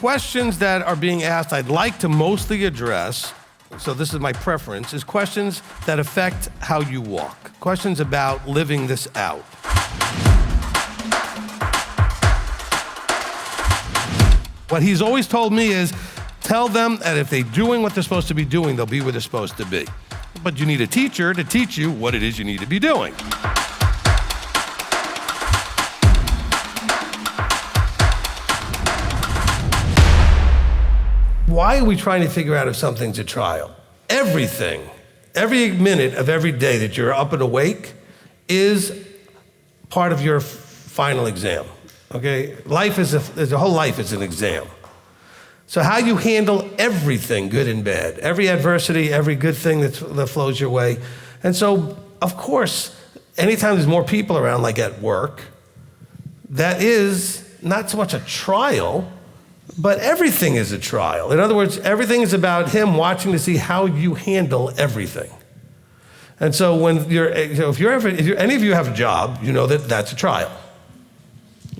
questions that are being asked I'd like to mostly address, so this is my preference, is questions that affect how you walk, questions about living this out. What he's always told me is, tell them that if they're doing what they're supposed to be doing, they'll be where they're supposed to be. But you need a teacher to teach you what it is you need to be doing. Why are we trying to figure out if something's a trial? Everything, every minute of every day that you're up and awake is part of your final exam, okay? Life the whole life is an exam. So how you handle everything, good and bad, every adversity, every good thing that flows your way. And so, of course, anytime there's more people around, like at work, that is not so much a trial, but everything is a trial. In other words, everything is about him watching to see how you handle everything. And so when if any of you have a job, you know that that's a trial,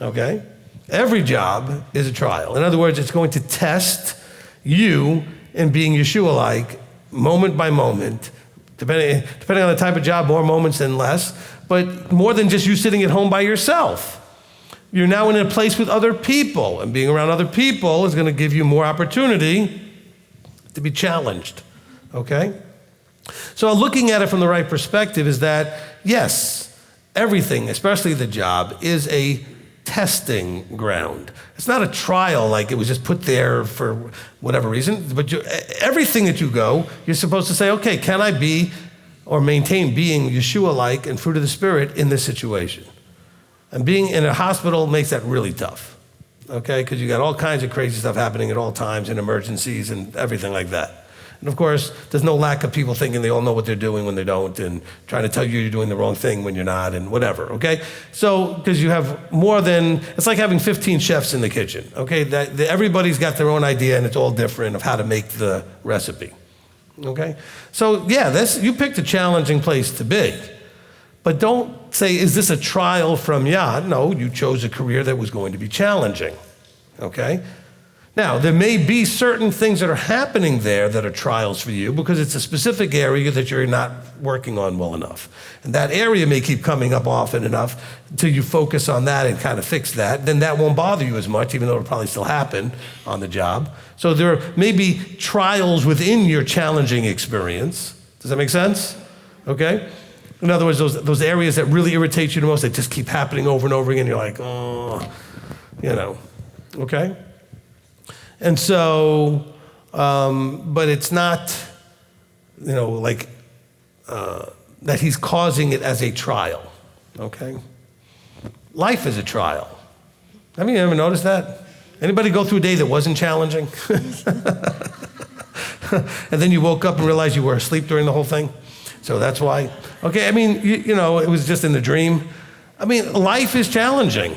okay? Every job is a trial. In other words, it's going to test you in being Yeshua-like, moment by moment, depending on the type of job, more moments than less, but more than just you sitting at home by yourself. You're now in a place with other people, and being around other people is going to give you more opportunity to be challenged, okay? So looking at it from the right perspective is that, yes, everything, especially the job, is a testing ground. It's not a trial like it was just put there for whatever reason, but everything that you go, you're supposed to say, okay, can I be or maintain being Yeshua-like and fruit of the Spirit in this situation? And being in a hospital makes that really tough, okay? Because you got all kinds of crazy stuff happening at all times and emergencies and everything like that. And of course, there's no lack of people thinking they all know what they're doing when they don't and trying to tell you you're doing the wrong thing when you're not and whatever, okay? So, because you have more than, it's like having 15 chefs in the kitchen, okay? Everybody's got their own idea and it's all different of how to make the recipe, okay? So yeah, you picked a challenging place to be. But don't say, is this a trial from Yah? No, you chose a career that was going to be challenging, okay? Now, there may be certain things that are happening there that are trials for you because it's a specific area that you're not working on well enough. And that area may keep coming up often enough until you focus on that and kind of fix that. Then that won't bother you as much, even though it'll probably still happen on the job. So there may be trials within your challenging experience. Does that make sense? Okay? In other words, those areas that really irritate you the most, they just keep happening over and over again. You're like, oh, okay? And so, but it's not, that he's causing it as a trial, okay? Life is a trial. Have you ever noticed that? Anybody go through a day that wasn't challenging? And then you woke up and realized you were asleep during the whole thing? So that's why. Okay, it was just in the dream. Life is challenging.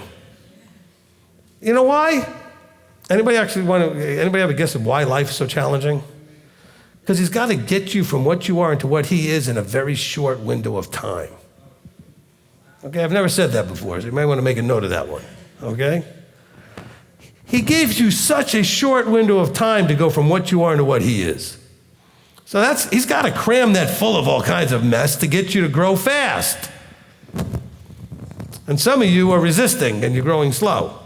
You know why? Anybody have a guess of why life is so challenging? Because he's got to get you from what you are into what he is in a very short window of time. Okay, I've never said that before, so you might want to make a note of that one, okay? He gives you such a short window of time to go from what you are into what he is. So he's got to cram that full of all kinds of mess to get you to grow fast. And some of you are resisting and you're growing slow,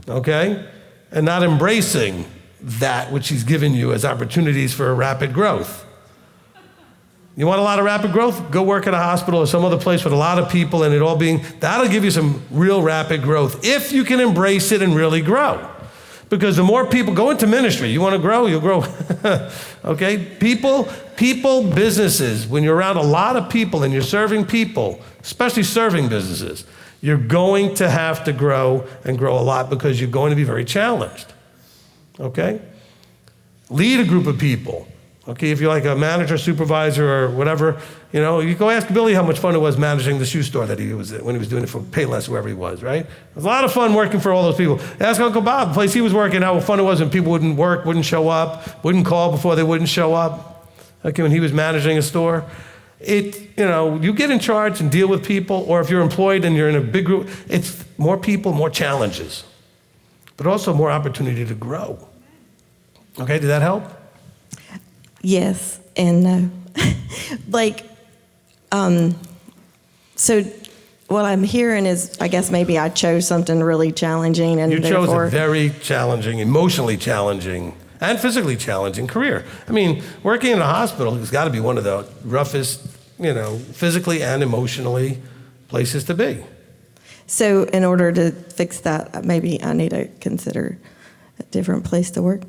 okay? And not embracing that which he's given you as opportunities for rapid growth. You want a lot of rapid growth? Go work at a hospital or some other place with a lot of people and that'll give you some real rapid growth if you can embrace it and really grow. Because the more people go into ministry, you want to grow, you'll grow. Okay? People, businesses, when you're around a lot of people and you're serving people, especially serving businesses, you're going to have to grow and grow a lot because you're going to be very challenged. Okay? Lead a group of people. Okay, if you're like a manager, supervisor, or whatever, you go ask Billy how much fun it was managing the shoe store that he was at when he was doing it for Payless, wherever he was, right? It was a lot of fun working for all those people. Ask Uncle Bob, the place he was working, how fun it was when people wouldn't work, wouldn't show up, wouldn't call before they wouldn't show up. Okay, when he was managing a store. You get in charge and deal with people, or if you're employed and you're in a big group, it's more people, more challenges. but also more opportunity to grow. Okay, did that help? Yes and no. So what I'm hearing is, I guess maybe I chose something really challenging, and you chose a very challenging, emotionally challenging, and physically challenging career. I mean, working in a hospital has got to be one of the roughest, physically and emotionally places to be. So in order to fix that, maybe I need to consider a different place to work.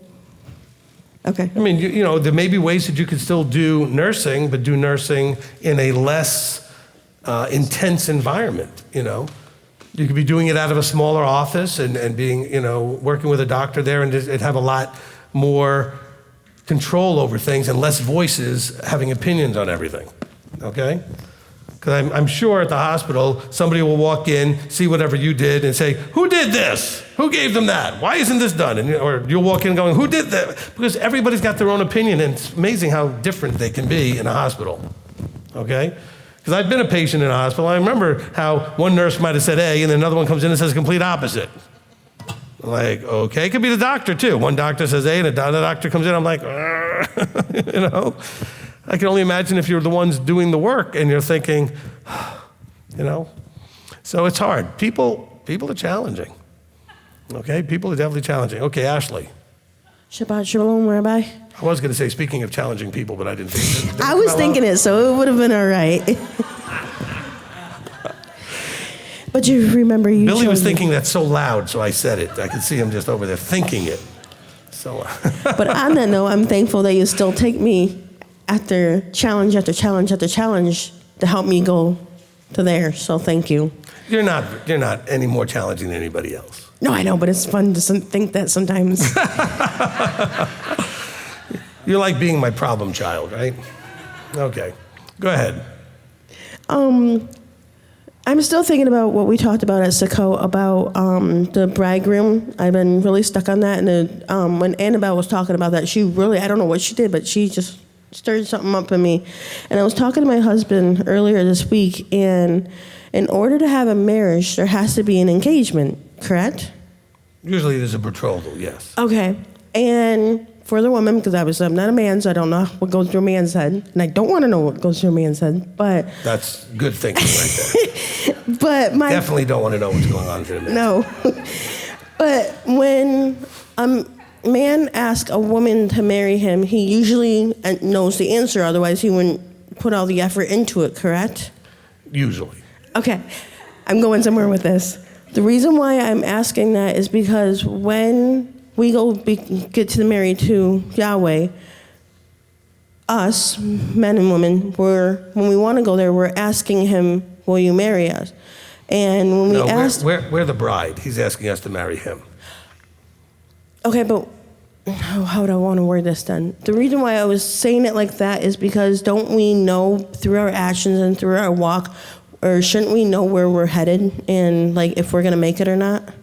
Okay. I mean, there may be ways that you could still do nursing, but do nursing in a less intense environment, You could be doing it out of a smaller office and being, working with a doctor there and have a lot more control over things and less voices having opinions on everything, okay? Because I'm sure at the hospital, somebody will walk in, see whatever you did, and say, who did this? Who gave them that? Why isn't this done? Or you'll walk in going, who did that? Because everybody's got their own opinion, and it's amazing how different they can be in a hospital, okay? Because I've been a patient in a hospital. I remember how one nurse might have said A, and then another one comes in and says the complete opposite. Like, okay, it could be the doctor too. One doctor says A, and another doctor comes in, I'm like, I can only imagine if you're the ones doing the work and you're thinking, So it's hard. People are challenging. Okay, people are definitely challenging. Okay, Ashley. Shabbat shalom, Rabbi. I was going to say, speaking of challenging people, but I didn't think it. I was thinking it, so it would have been all right. But you remember you Billy was thinking that so loud, so I said it. I could see him just over there thinking it. So. But on that note, I'm thankful that you still take me after challenge after challenge after challenge to help me go to there. So thank you. You're not any more challenging than anybody else. No, I know, but it's fun to think that sometimes. You're like being my problem child, right? Okay, go ahead. I'm still thinking about what we talked about at Sukkot about the bridegroom. I've been really stuck on that. And when Annabelle was talking about that, she really, I don't know what she did, but she just stirred something up in me. And I was talking to my husband earlier this week, and in order to have a marriage, there has to be an engagement, correct? Usually there's a betrothal, yes. Okay. And for the woman, because I'm not a man, so I don't know what goes through a man's head, and I don't want to know what goes through a man's head, but... That's good thinking right there. But Definitely don't want to know what's going on through a man. No. But when a man asks a woman to marry him, he usually knows the answer, otherwise he wouldn't put all the effort into it, correct? Usually. Okay. I'm going somewhere with this. The reason why I'm asking that is because when we get to the married to Yahweh, us, men and women, when we want to go there, we're asking him, will you marry us? And when we ask... We're the bride. He's asking us to marry him. Okay, but how would I want to word this then? The reason why I was saying it like that is because don't we know through our actions and through our walk, or shouldn't we know where we're headed and like if we're going to make it or not?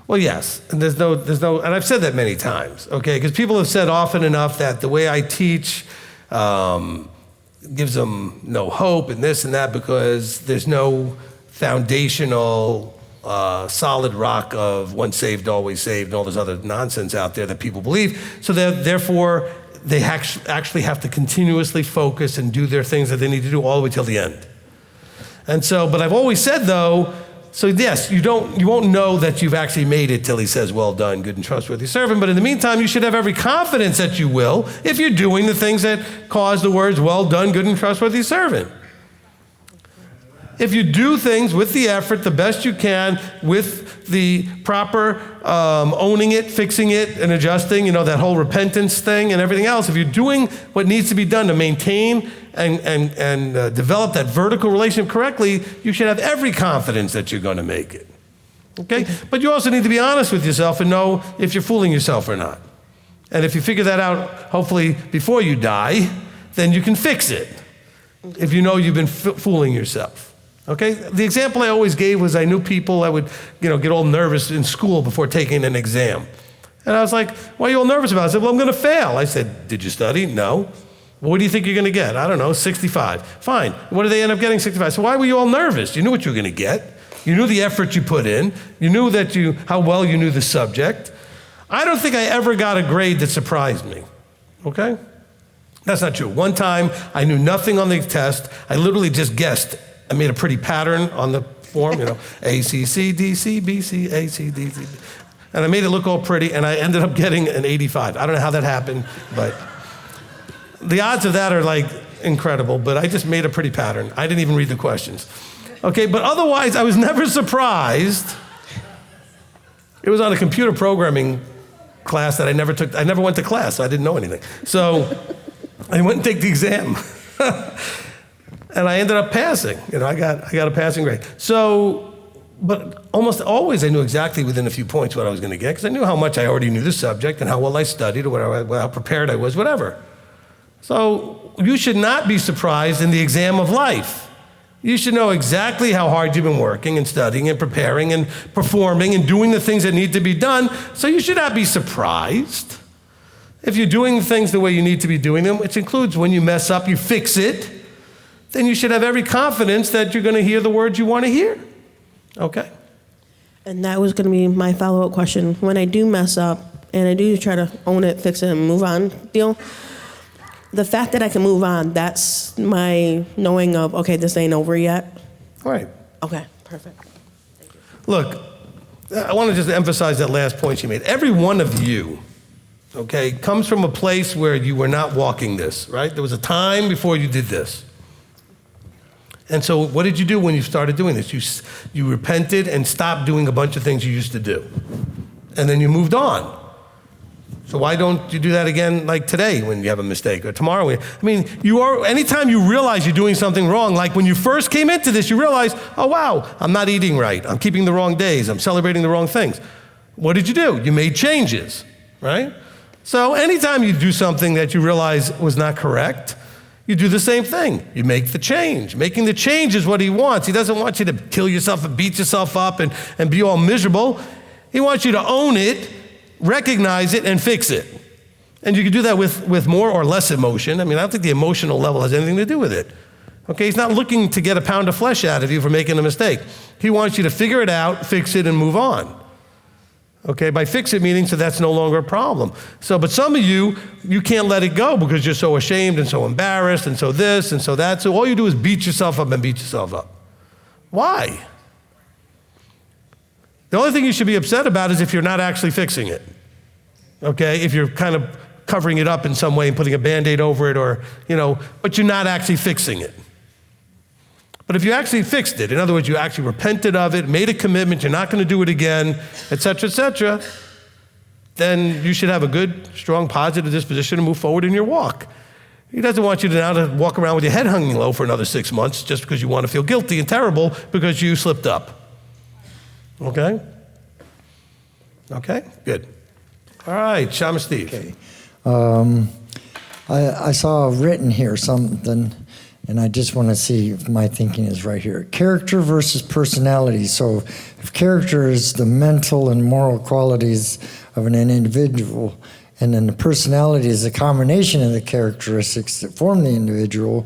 Well, yes, and there's no, and I've said that many times, okay? Because people have said often enough that the way I teach gives them no hope and this and that because there's no foundational solid rock of once saved, always saved, and all this other nonsense out there that people believe. So therefore, they actually have to continuously focus and do their things that they need to do all the way till the end. And so, but I've always said though, so yes, you won't know that you've actually made it till he says, well done, good and trustworthy servant. But in the meantime, you should have every confidence that you will if you're doing the things that cause the words, well done, good and trustworthy servant. If you do things with the effort, the best you can, with the proper owning it, fixing it, and adjusting, that whole repentance thing and everything else, if you're doing what needs to be done to maintain and develop that vertical relationship correctly, you should have every confidence that you're going to make it. Okay? But you also need to be honest with yourself and know if you're fooling yourself or not. And if you figure that out, hopefully before you die, then you can fix it. If you know you've been fooling yourself. Okay? The example I always gave was I knew people that would, get all nervous in school before taking an exam. And I was like, why are you all nervous about it? I said, well, I'm going to fail. I said, did you study? No. Well, what do you think you're going to get? I don't know, 65. Fine. What did they end up getting? 65. So why were you all nervous? You knew what you were going to get. You knew the effort you put in. You knew how well you knew the subject. I don't think I ever got a grade that surprised me, okay? That's not true. One time, I knew nothing on the test. I literally just guessed. I made a pretty pattern on the form, A, C, C, D, C, B, C, A, C, D, C. And I made it look all pretty, and I ended up getting an 85. I don't know how that happened, but the odds of that are like incredible, but I just made a pretty pattern. I didn't even read the questions. Okay, but otherwise, I was never surprised. It was on a computer programming class that I never took. I never went to class, so I didn't know anything. So I went and take the exam. And I ended up passing. I got a passing grade. So, but almost always I knew exactly within a few points what I was going to get, because I knew how much I already knew the subject and how well I studied or how prepared I was, whatever. So you should not be surprised in the exam of life. You should know exactly how hard you've been working and studying and preparing and performing and doing the things that need to be done. So you should not be surprised if you're doing things the way you need to be doing them, which includes when you mess up, you fix it. Then you should have every confidence that you're going to hear the words you want to hear. Okay? And that was going to be my follow-up question. When I do mess up and I do try to own it, fix it, and move on deal, the fact that I can move on, that's my knowing of, okay, this ain't over yet. All right. Okay, perfect. Look, I want to just emphasize that last point you made. Every one of you, okay, comes from a place where you were not walking this, right? There was a time before you did this. And so what did you do when you started doing this? You repented and stopped doing a bunch of things you used to do. And then you moved on. So why don't you do that again like today when you have a mistake, or tomorrow? Anytime you realize you're doing something wrong, like when you first came into this, you realize, oh wow, I'm not eating right. I'm keeping the wrong days. I'm celebrating the wrong things. What did you do? You made changes, right? So anytime you do something that you realize was not correct, you do the same thing. You make the change. Making the change is what he wants. He doesn't want you to kill yourself and beat yourself up and be all miserable. He wants you to own it, recognize it, and fix it. And you can do that with more or less emotion. I don't think the emotional level has anything to do with it. Okay, he's not looking to get a pound of flesh out of you for making a mistake. He wants you to figure it out, fix it, and move on. Okay, by fix it meaning so that's no longer a problem. But some of you can't let it go because you're so ashamed and so embarrassed and so this and so that. So all you do is beat yourself up and beat yourself up. Why? The only thing you should be upset about is if you're not actually fixing it. Okay, if you're kind of covering it up in some way and putting a Band-Aid over it, or, but you're not actually fixing it. But if you actually fixed it, in other words, you actually repented of it, made a commitment, you're not going to do it again, et cetera, then you should have a good, strong, positive disposition to move forward in your walk. He doesn't want you to now walk around with your head hanging low for another 6 months just because you want to feel guilty and terrible because you slipped up. Okay? Okay? Good. All right, Shama Steve. Okay. I saw written here something, and I just want to see if my thinking is right here. Character versus personality. So if character is the mental and moral qualities of an individual, and then the personality is a combination of the characteristics that form the individual.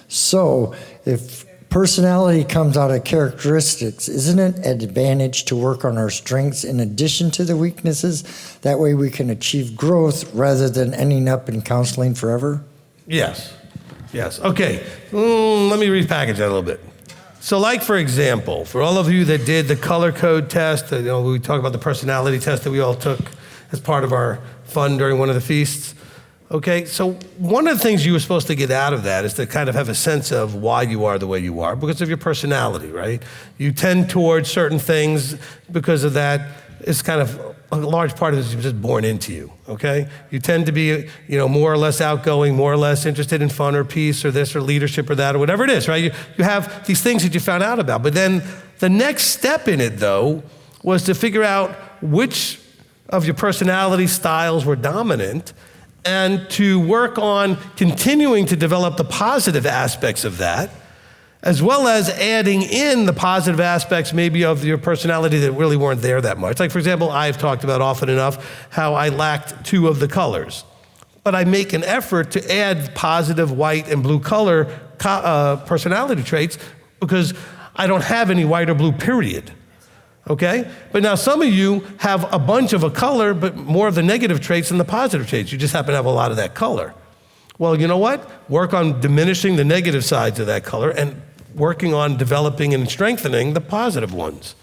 So if personality comes out of characteristics, isn't it an advantage to work on our strengths in addition to the weaknesses? That way we can achieve growth rather than ending up in counseling forever? Yes. Okay, let me repackage that a little bit. So like, for example, for all of you that did the color code test, we talked about the personality test that we all took as part of our fun during one of the feasts. Okay, so one of the things you were supposed to get out of that is to kind of have a sense of why you are the way you are because of your personality, right? You tend towards certain things because of that. It's kind of a large part of it is just born into you, okay? You tend to be, more or less outgoing, more or less interested in fun or peace or this or leadership or that or whatever it is, right? You have these things that you found out about. But then the next step in it, though, was to figure out which of your personality styles were dominant and to work on continuing to develop the positive aspects of that, as well as adding in the positive aspects maybe of your personality that really weren't there that much. Like, for example, I've talked about often enough how I lacked 2 of the colors. But I make an effort to add positive white and blue color personality traits because I don't have any white or blue, period. okay? But now some of you have a bunch of a color, but more of the negative traits than the positive traits. You just happen to have a lot of that color. Well, you know what? Work on diminishing the negative sides of that color and working on developing and strengthening the positive ones,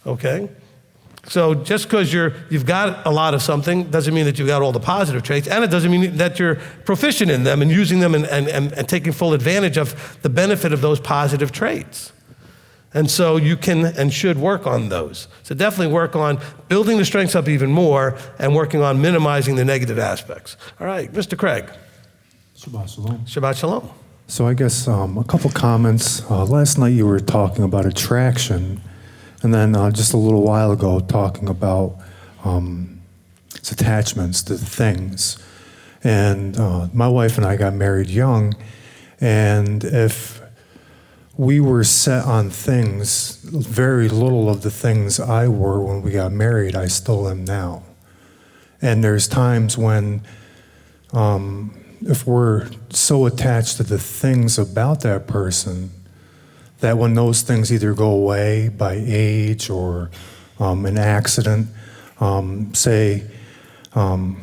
okay? So just because you've got a lot of something doesn't mean that you've got all the positive traits, and it doesn't mean that you're proficient in them and using them and taking full advantage of the benefit of those positive traits. And so you can and should work on those. So definitely work on building the strengths up even more and working on minimizing the negative aspects. All right, Mr. Craig. Shabbat shalom. Shabbat shalom. So I guess a couple comments. Last night you were talking about attraction, and then just a little while ago talking about its attachments to things. And my wife and I got married young, and if we were set on things, very little of the things I were when we got married, I still am now. And there's times when if we're so attached to the things about that person that when those things either go away by age or an accident, say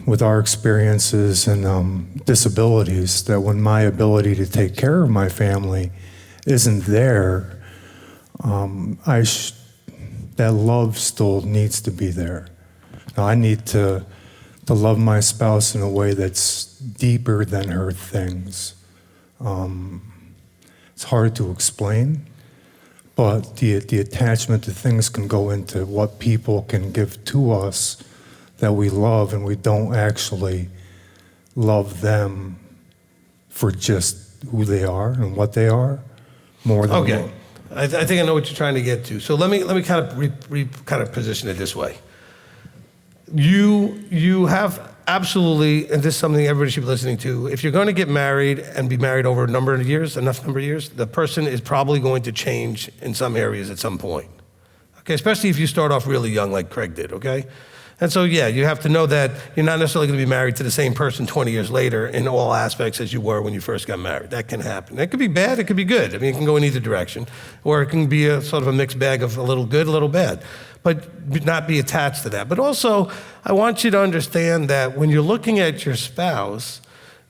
with our experiences and disabilities, that when my ability to take care of my family isn't there, that love still needs to be there. Now, I need to love my spouse in a way that's deeper than her things. It's hard to explain, but the attachment to things can go into what people can give to us that we love, and we don't actually love them for just who they are and what they are more than Okay, I think I know what you're trying to get to. So let me kind of kind of position it this way. You have absolutely, and this is something everybody should be listening to, if you're going to get married and be married over a number of years, enough number of years, the person is probably going to change in some areas at some point. Okay, especially if you start off really young like Craig did, okay? And so, yeah, you have to know that you're not necessarily going to be married to the same person 20 years later in all aspects as you were when you first got married. That can happen. It could be bad, it could be good. I mean, it can go in either direction. Or it can be a sort of a mixed bag of a little good, a little bad. But not be attached to that. But also, I want you to understand that when you're looking at your spouse,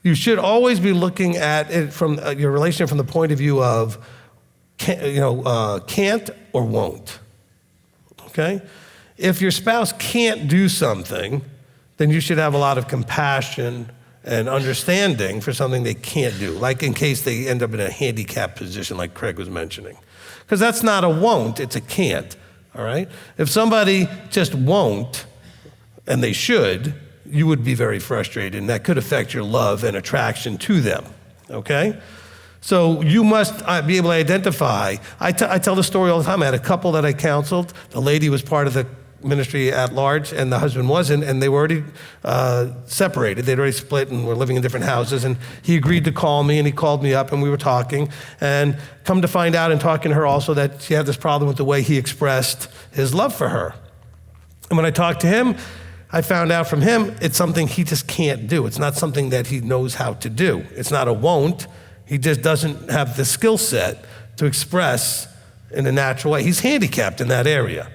you should always be looking at it from your relationship from the point of view of, can't or won't. Okay? If your spouse can't do something, then you should have a lot of compassion and understanding for something they can't do, like in case they end up in a handicapped position like Craig was mentioning. Because that's not a won't, it's a can't, all right? If somebody just won't, and they should, you would be very frustrated, and that could affect your love and attraction to them, okay? So you must be able to identify. I tell the story all the time. I had a couple that I counseled. The lady was part of the ministry at large, and the husband wasn't, and they were already separated. They'd already split and were living in different houses, and he agreed to call me, and he called me up, and we were talking, and come to find out in talking to her also that she had this problem with the way he expressed his love for her. And when I talked to him, I found out from him it's something he just can't do. It's not something that he knows how to do. It's not a won't. He just doesn't have the skill set to express in a natural way. He's handicapped in that area.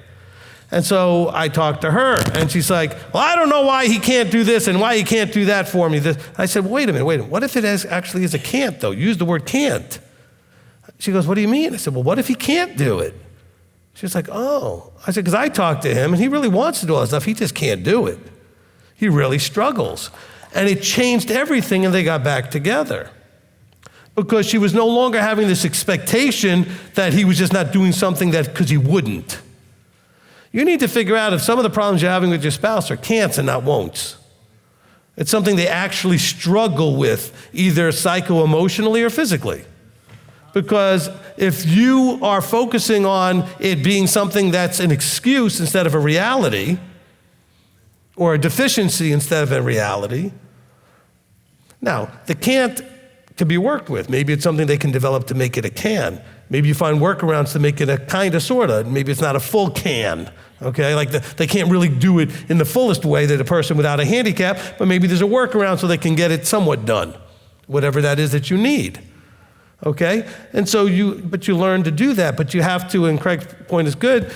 And so I talked to her, and she's like, well, I don't know why he can't do this and why he can't do that for me. I said, well, wait a minute. What if it actually is a can't, though? Use the word can't. She goes, what do you mean? I said, well, what if he can't do it? She's like, oh. I said, because I talked to him, and he really wants to do all this stuff. He just can't do it. He really struggles. And it changed everything, and they got back together. Because she was no longer having this expectation that he was just not doing something because he wouldn't. You need to figure out if some of the problems you're having with your spouse are can'ts and not won'ts. It's something they actually struggle with, either psycho-emotionally or physically. Because if you are focusing on it being something that's an excuse instead of a reality, or a deficiency instead of a reality, now, the can't can be worked with. Maybe it's something they can develop to make it a can. Maybe you find workarounds to make it a kind of, sort of. Maybe it's not a full can, okay? Like they can't really do it in the fullest way that a person without a handicap, but maybe there's a workaround so they can get it somewhat done, whatever that is that you need, okay? And so you learn to do that, but you have to, and Craig's point is good,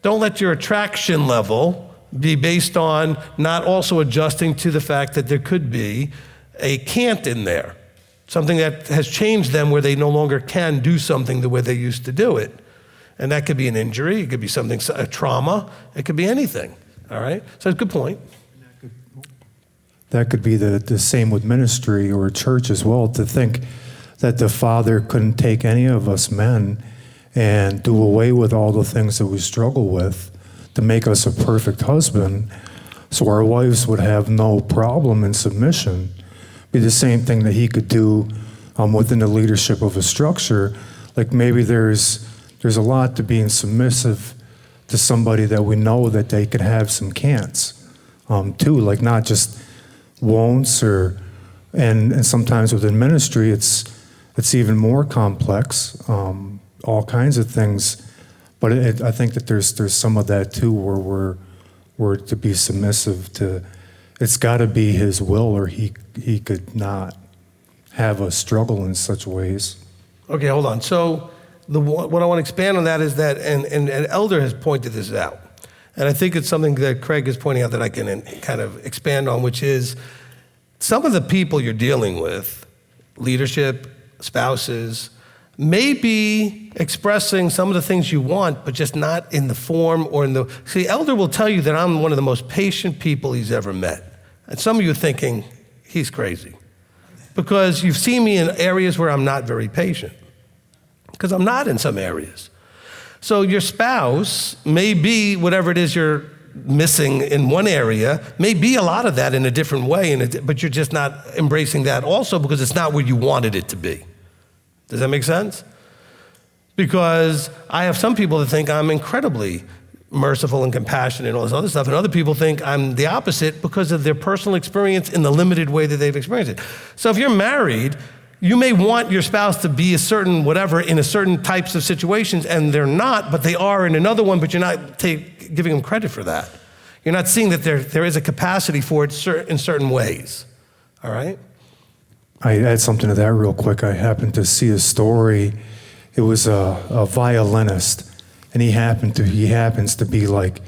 Don't let your attraction level be based on not also adjusting to the fact that there could be a can't in there, something that has changed them where they no longer can do something the way they used to do it. And that could be an injury, it could be something, a trauma, it could be anything, all right? So it's a good point. That could be the same with ministry or church as well, to think that the Father couldn't take any of us men and do away with all the things that we struggle with to make us a perfect husband, so our wives would have no problem in submission. Be the same thing that he could do within the leadership of a structure. Like maybe there's a lot to being submissive to somebody that we know that they could have some can'ts too, like not just won'ts and sometimes within ministry it's even more complex, all kinds of things. But I think that there's some of that too, where we're to be submissive to. It's got to be his will, or he could not have us struggle in such ways. Okay, hold on. So what I want to expand on that is that, and an elder has pointed this out, and I think it's something that Craig is pointing out that I can kind of expand on, which is some of the people you're dealing with, leadership, spouses, may be expressing some of the things you want, but just not in the form or in the... See, elder will tell you that I'm one of the most patient people he's ever met. And some of you are thinking, he's crazy. Because you've seen me in areas where I'm not very patient. Because I'm not in some areas. So your spouse may be whatever it is you're missing in one area, may be a lot of that in a different way, but you're just not embracing that also because it's not where you wanted it to be. Does that make sense? Because I have some people that think I'm incredibly merciful and compassionate and all this other stuff, and other people think I'm the opposite because of their personal experience in the limited way that they've experienced it. So if you're married, you may want your spouse to be a certain whatever in a certain types of situations, and they're not, but they are in another one, but you're not giving them credit for that. You're not seeing that there is a capacity for it in certain ways, all right? I add something to that real quick. I happened to see a story. It was a violinist, and he happens to be like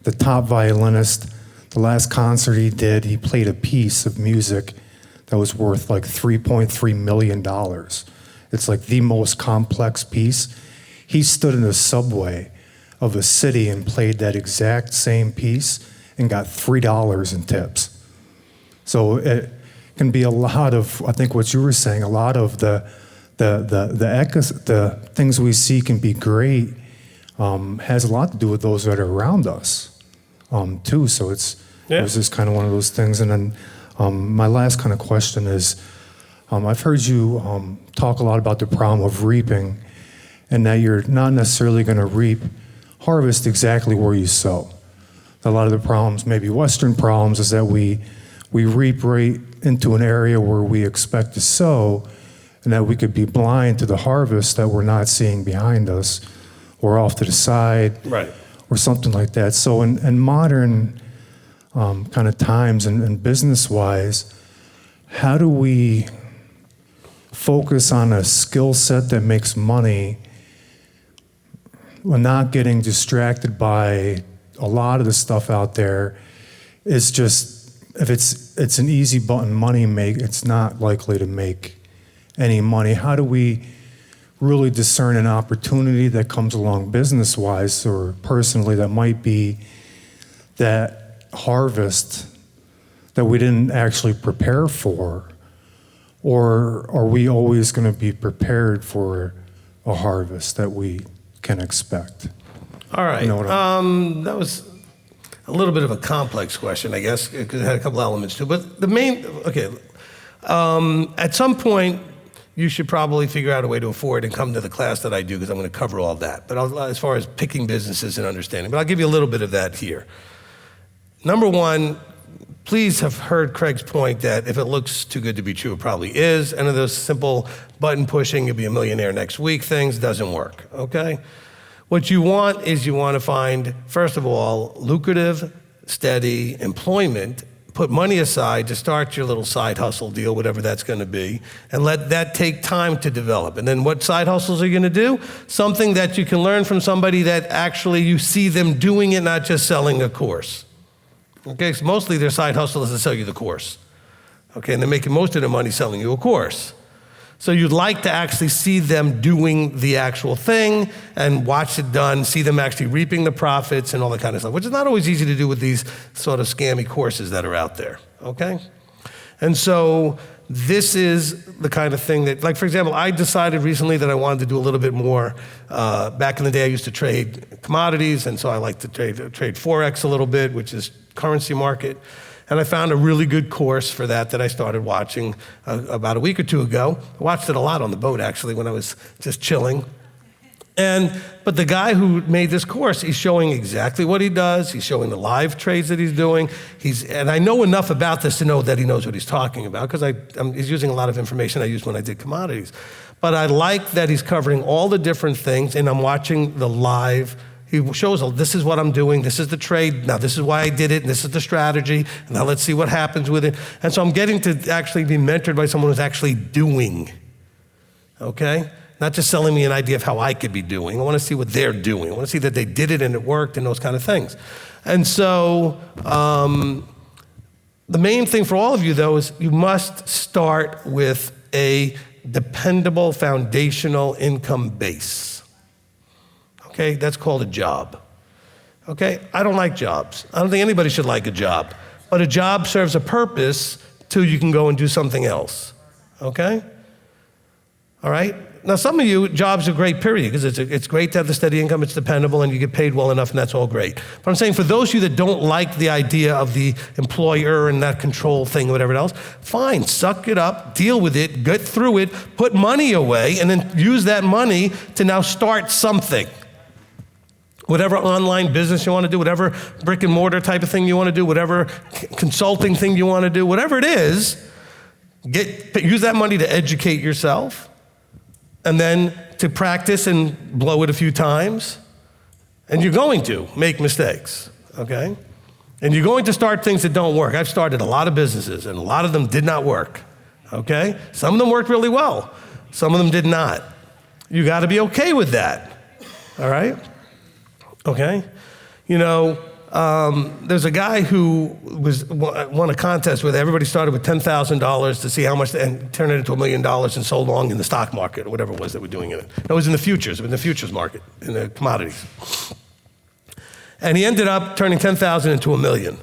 the top violinist. The last concert he did, he played a piece of music that was worth like $3.3 million. It's like the most complex piece. He stood in the subway of a city and played that exact same piece and got $3 in tips. So it can be a lot of, I think what you were saying, a lot of the things we see can be great, has a lot to do with those that are around us, too. So it's just kind of one of those things. And then my last kind of question is, I've heard you talk a lot about the problem of reaping, and that you're not necessarily going to harvest exactly where you sow. A lot of the problems, maybe Western problems, is that we reap right into an area where we expect to sow, and that we could be blind to the harvest that we're not seeing behind us or off to the side, right, or something like that. So in modern kind of times and business-wise, how do we focus on a skill set that makes money while not getting distracted by a lot of the stuff out there? Is just, if it's an easy button money it's not likely to make any money. How do we really discern an opportunity that comes along business-wise or personally that might be that harvest that we didn't actually prepare for? Or are we always going to be prepared for a harvest that we can expect? All right. You know what that was a little bit of a complex question, I guess, because it had a couple elements to it. But the main, at some point, you should probably figure out a way to afford and come to the class that I do, because I'm going to cover all that. But as far as picking businesses and understanding, but I'll give you a little bit of that here. Number one, please have heard Craig's point that if it looks too good to be true, it probably is. And of those simple button pushing, you'll be a millionaire next week things doesn't work, okay? What you want is you want to find, first of all, lucrative, steady employment, put money aside to start your little side hustle deal, whatever that's going to be, and let that take time to develop. And then what side hustles are you going to do? Something that you can learn from somebody that actually you see them doing it, not just selling a course. Okay, so mostly their side hustle is to sell you the course. Okay, and they're making most of their money selling you a course. So you'd like to actually see them doing the actual thing and watch it done, see them actually reaping the profits and all that kind of stuff, which is not always easy to do with these sort of scammy courses that are out there, okay? And so this is the kind of thing that, like for example, I decided recently that I wanted to do a little bit more. Back in the day, I used to trade commodities, and so I like to trade Forex a little bit, which is currency market. And I found a really good course for that I started watching about a week or two ago. I watched it a lot on the boat, actually, when I was just chilling. But the guy who made this course, he's showing exactly what he does. He's showing the live trades that he's doing. And I know enough about this to know that he knows what he's talking about, because he's using a lot of information I used when I did commodities. But I like that he's covering all the different things, and I'm watching the live. He shows, this is what I'm doing, this is the trade, now this is why I did it, and this is the strategy, and now let's see what happens with it. And so I'm getting to actually be mentored by someone who's actually doing, okay? Not just selling me an idea of how I could be doing. I want to see what they're doing. I want to see that they did it and it worked and those kind of things. And so the main thing for all of you, though, is you must start with a dependable foundational income base. Okay, that's called a job. Okay, I don't like jobs. I don't think anybody should like a job. But a job serves a purpose till you can go and do something else. Okay? All right? Now, some of you, jobs are great, period, because it's great to have the steady income, it's dependable, and you get paid well enough, and that's all great. But I'm saying for those of you that don't like the idea of the employer and that control thing, whatever else, fine, suck it up, deal with it, get through it, put money away, and then use that money to now start something. Whatever online business you want to do, whatever brick and mortar type of thing you want to do, whatever consulting thing you want to do, whatever it is, use that money to educate yourself, and then to practice and blow it a few times. And you're going to make mistakes, okay? And you're going to start things that don't work. I've started a lot of businesses, and a lot of them did not work, okay? Some of them worked really well. Some of them did not. You got to be okay with that, all right? Okay, you know, there's a guy who won a contest where everybody started with $10,000 to see how much, and turned it into $1 million and so long in the stock market or whatever it was that we're doing in it. No, it was in the futures market, in the commodities. And he ended up turning 10,000 into $1 million.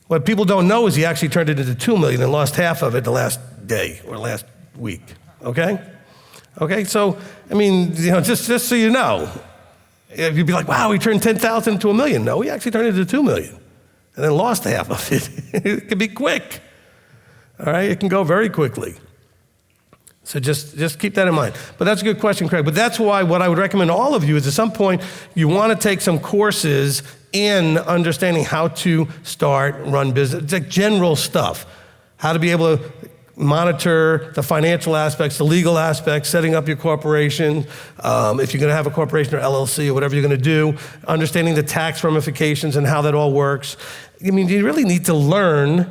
What people don't know is he actually turned it into $2 million and lost half of it the last day or last week. Okay? Okay, so I mean, you know, just so you know. You'd be like, wow, he turned 10,000 into $1 million. No, he actually turned it into $2 million and then lost half of it. It can be quick, all right? It can go very quickly. So just keep that in mind. But that's a good question, Craig. But that's why what I would recommend to all of you is at some point you want to take some courses in understanding how to start, run business. It's like general stuff. How to be able to monitor the financial aspects, the legal aspects, setting up your corporation, if you're going to have a corporation or LLC or whatever you're going to do, understanding the tax ramifications and how that all works. I mean, you really need to learn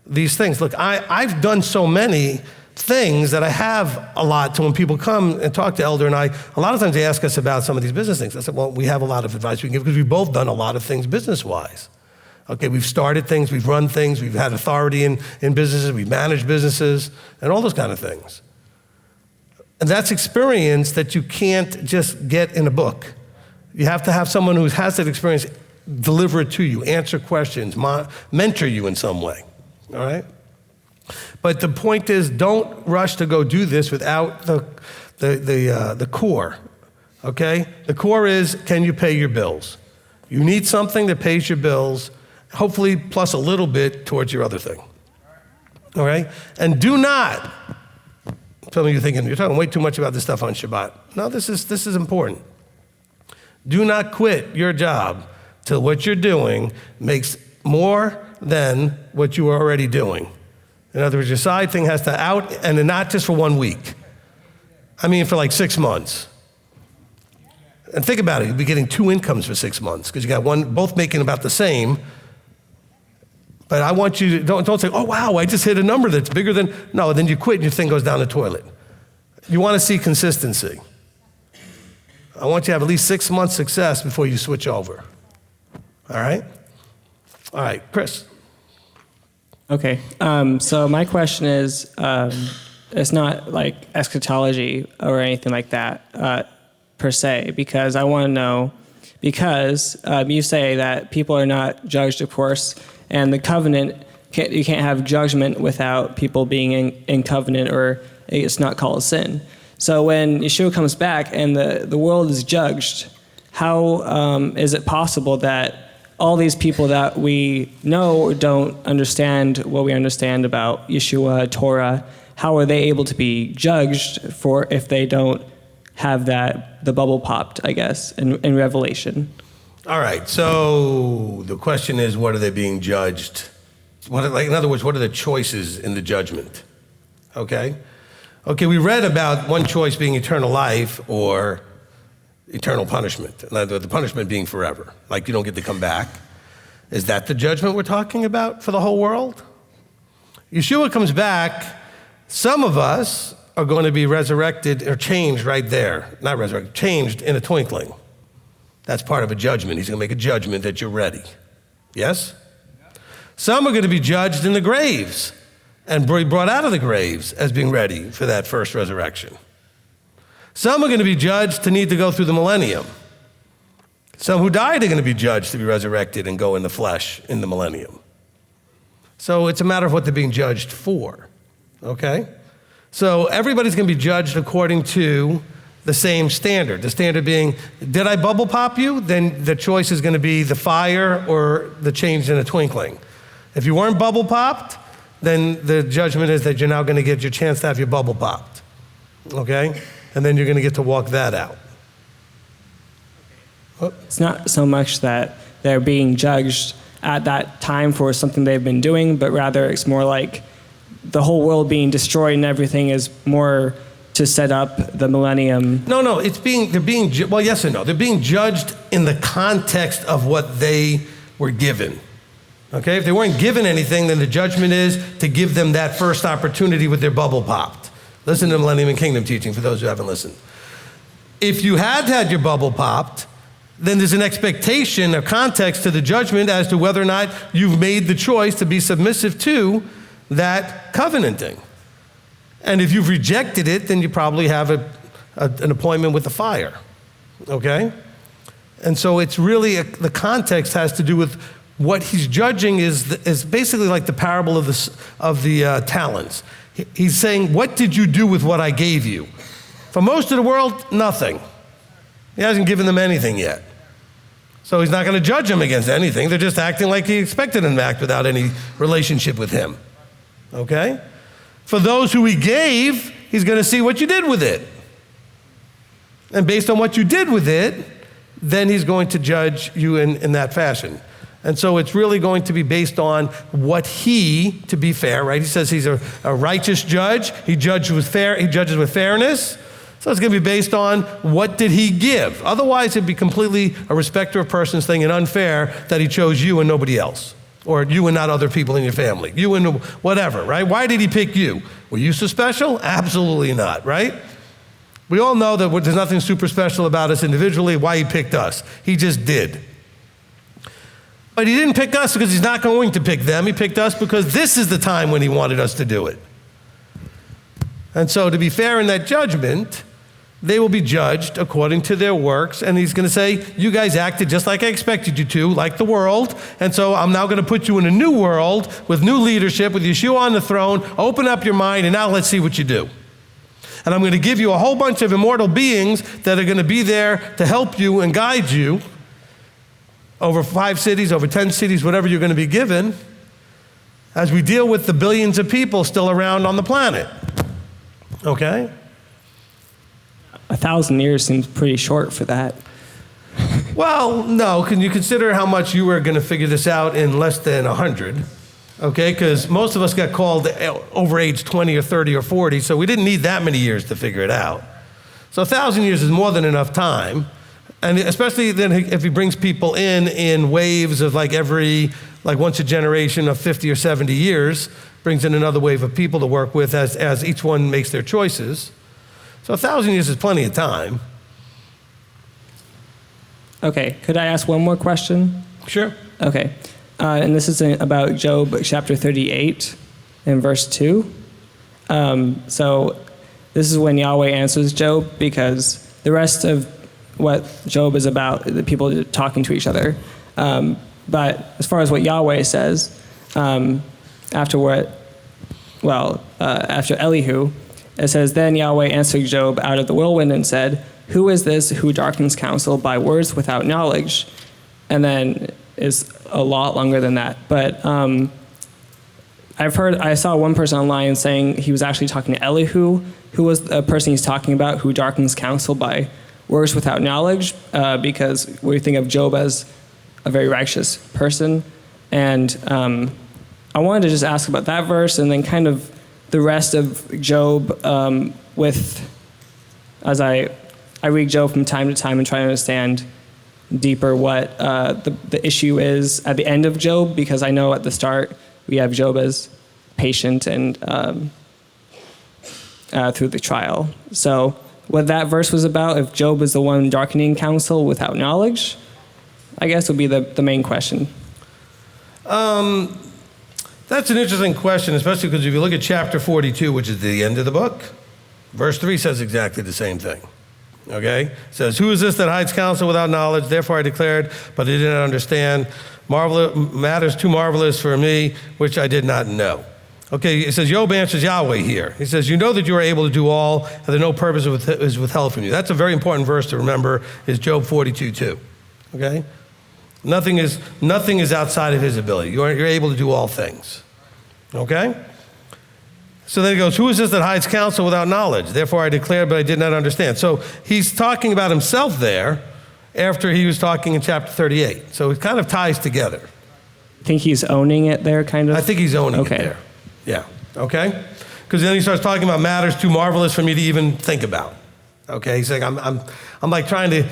these things. Look, I've done so many things that I have a lot to when people come and talk to Elder and I, a lot of times they ask us about some of these business things. I said, well, we have a lot of advice we can give because we've both done a lot of things business-wise. Okay, we've started things, we've run things, we've had authority in businesses, we've managed businesses, and all those kind of things. And that's experience that you can't just get in a book. You have to have someone who has that experience deliver it to you, answer questions, mentor you in some way, all right? But the point is, don't rush to go do this without the core, okay? The core is, can you pay your bills? You need something that pays your bills, hopefully plus a little bit towards your other thing, all right? And do not, some of you thinking, you're talking way too much about this stuff on Shabbat. No, this is important. Do not quit your job till what you're doing makes more than what you are already doing. In other words, your side thing has to out, and not just for 1 week. I mean, for like 6 months. And think about it, you'll be getting 2 incomes for 6 months, because you got one, both making about the same But I want you to, don't say, oh, wow, I just hit a number that's bigger than, no, then you quit and your thing goes down the toilet. You want to see consistency. I want you to have at least 6 months success before you switch over. All right? All right, Chris. Okay, so my question is, it's not like eschatology or anything like that per se, because I want to know, because you say that people are not judged, of course, and the covenant, you can't have judgment without people being in covenant, or it's not called sin. So when Yeshua comes back and the world is judged, how is it possible that all these people that we know don't understand what we understand about Yeshua, Torah, how are they able to be judged for if they don't have the bubble popped, I guess, in Revelation? All right, so the question is, what are they being judged? In other words, what are the choices in the judgment? Okay, we read about one choice being eternal life or eternal punishment, the punishment being forever, like you don't get to come back. Is that the judgment we're talking about for the whole world? Yeshua comes back, some of us are going to be resurrected or changed right there. Not resurrected, changed in a twinkling. That's part of a judgment. He's going to make a judgment that you're ready. Yes? Some are going to be judged in the graves and brought out of the graves as being ready for that first resurrection. Some are going to be judged to need to go through the millennium. Some who died are going to be judged to be resurrected and go in the flesh in the millennium. So it's a matter of what they're being judged for, okay? So everybody's going to be judged according to the same standard. The standard being, did I bubble pop you? Then the choice is going to be the fire or the change in a twinkling. If you weren't bubble popped, then the judgment is that you're now going to get your chance to have your bubble popped, okay? And then you're going to get to walk that out. It's not so much that they're being judged at that time for something they've been doing, but rather it's more like the whole world being destroyed and everything is more to set up the millennium. No, well, yes and no. They're being judged in the context of what they were given. Okay, if they weren't given anything, then the judgment is to give them that first opportunity with their bubble popped. Listen to the Millennium and Kingdom teaching for those who haven't listened. If you had your bubble popped, then there's an expectation or context to the judgment as to whether or not you've made the choice to be submissive to that covenanting. And if you've rejected it, then you probably have an appointment with the fire, okay? And so it's really, the context has to do with what he's judging is basically like the parable of the talents. He's saying, what did you do with what I gave you? For most of the world, nothing. He hasn't given them anything yet. So he's not going to judge them against anything. They're just acting like he expected them to act without any relationship with him. Okay? For those who he gave, he's going to see what you did with it. And based on what you did with it, then he's going to judge you in that fashion. And so it's really going to be based on what to be fair, right? He says he's a righteous judge. He judges with fairness. So it's going to be based on what did he give. Otherwise, it'd be completely a respecter of persons thing and unfair that he chose you and nobody else. Or you and not other people in your family. You and whatever, right? Why did he pick you? Were you so special? Absolutely not, right? We all know that there's nothing super special about us individually, why he picked us. He just did. But he didn't pick us because he's not going to pick them. He picked us because this is the time when he wanted us to do it. And so to be fair in that judgment, they will be judged according to their works. And he's going to say, you guys acted just like I expected you to, like the world. And so I'm now going to put you in a new world with new leadership, with Yeshua on the throne. Open up your mind, and now let's see what you do. And I'm going to give you a whole bunch of immortal beings that are going to be there to help you and guide you over 5 cities, over 10 cities, whatever you're going to be given, as we deal with the billions of people still around on the planet. Okay? 1,000 years seems pretty short for that. Well, no. Can you consider how much you were going to figure this out in less than 100? Okay, because most of us got called over age 20 or 30 or 40, so we didn't need that many years to figure it out. So 1,000 years is more than enough time. And especially then if he brings people in waves of like once a generation of 50 or 70 years, brings in another wave of people to work with as each one makes their choices. So 1,000 years is plenty of time. Okay, could I ask one more question? Sure. Okay, and this is about Job chapter 38 and verse 2. So this is when Yahweh answers Job, because the rest of what Job is about, the people talking to each other. But as far as what Yahweh says, after Elihu, it says, "Then Yahweh answered Job out of the whirlwind and said, 'Who is this who darkens counsel by words without knowledge?'" And then is a lot longer than that. But I saw one person online saying he was actually talking to Elihu, who was the person he's talking about, who darkens counsel by words without knowledge, because we think of Job as a very righteous person. And I wanted to just ask about that verse, and then kind of the rest of Job as I read Job from time to time and try to understand deeper what the issue is at the end of Job, because I know at the start we have Job as patient and through the trial. So what that verse was about, if Job is the one darkening counsel without knowledge, I guess would be the main question. That's an interesting question, especially because if you look at chapter 42, which is the end of the book, verse 3 says exactly the same thing. Okay? It says, "Who is this that hides counsel without knowledge? Therefore I declared, but I did not understand. Matters too marvelous for me, which I did not know." Okay, it says Job answers Yahweh here. He says, "You know that you are able to do all, and that no purpose is withheld from you." That's a very important verse to remember, is Job 42:2. Okay? Nothing is outside of his ability. You're able to do all things. Okay? So then he goes, "Who is this that hides counsel without knowledge? Therefore I declared, but I did not understand." So he's talking about himself there after he was talking in chapter 38. So it kind of ties together. Think he's owning it there, kind of? I think he's owning it there. Yeah. Okay? Because then he starts talking about matters too marvelous for me to even think about. Okay? He's like, I'm like trying to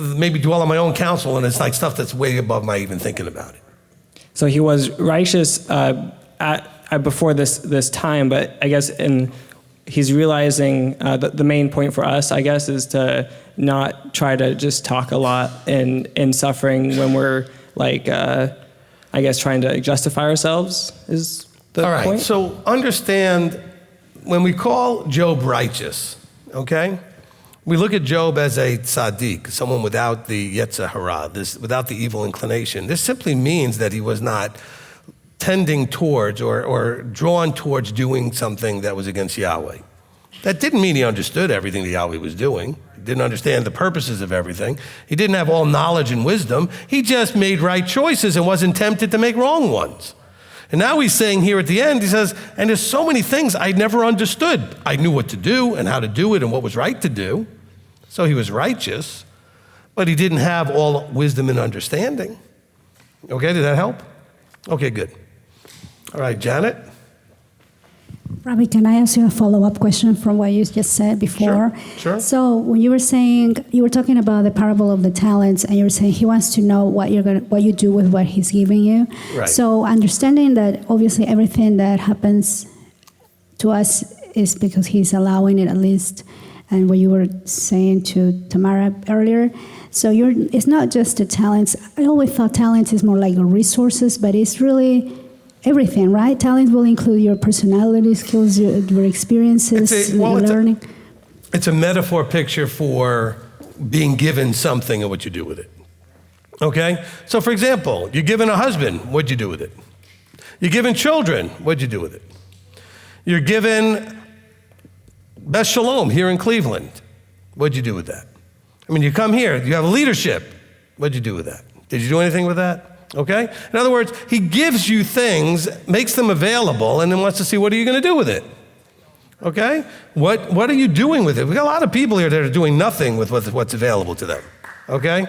maybe dwell on my own counsel, and it's like stuff that's way above my even thinking about it. So he was righteous before this time, but I guess he's realizing the main point for us, I guess, is to not try to just talk a lot in suffering when we're like, I guess, trying to justify ourselves is the point. All right, so understand, when we call Job righteous, okay, we look at Job as a tzaddik, someone without the yetzer hara, without the evil inclination. This simply means that he was not tending towards or drawn towards doing something that was against Yahweh. That didn't mean he understood everything that Yahweh was doing. He didn't understand the purposes of everything. He didn't have all knowledge and wisdom. He just made right choices and wasn't tempted to make wrong ones. And now he's saying here at the end, he says, and there's so many things I never understood. I knew what to do and how to do it and what was right to do. So he was righteous, but he didn't have all wisdom and understanding. Okay, did that help? Okay, good. All right, Janet? Rabbi, can I ask you a follow-up question from what you just said before? Sure. So when you were talking about the parable of the talents, and you were saying he wants to know what you do with what he's giving you. Right. So understanding that obviously everything that happens to us is because he's allowing it, at least, and what you were saying to Tamara earlier. So it's not just the talents. I always thought talents is more like resources, but it's really everything, right? Talent will include your personality, skills, your experiences, your learning. It's a metaphor picture for being given something and what you do with it. Okay? So for example, you're given a husband, what'd you do with it? You're given children, what'd you do with it? You're given Best Shalom here in Cleveland, what'd you do with that? I mean, you come here, you have leadership, what'd you do with that? Did you do anything with that? Okay? In other words, he gives you things, makes them available, and then wants to see what are you going to do with it. Okay? What are you doing with it? We got a lot of people here that are doing nothing with what's available to them. Okay?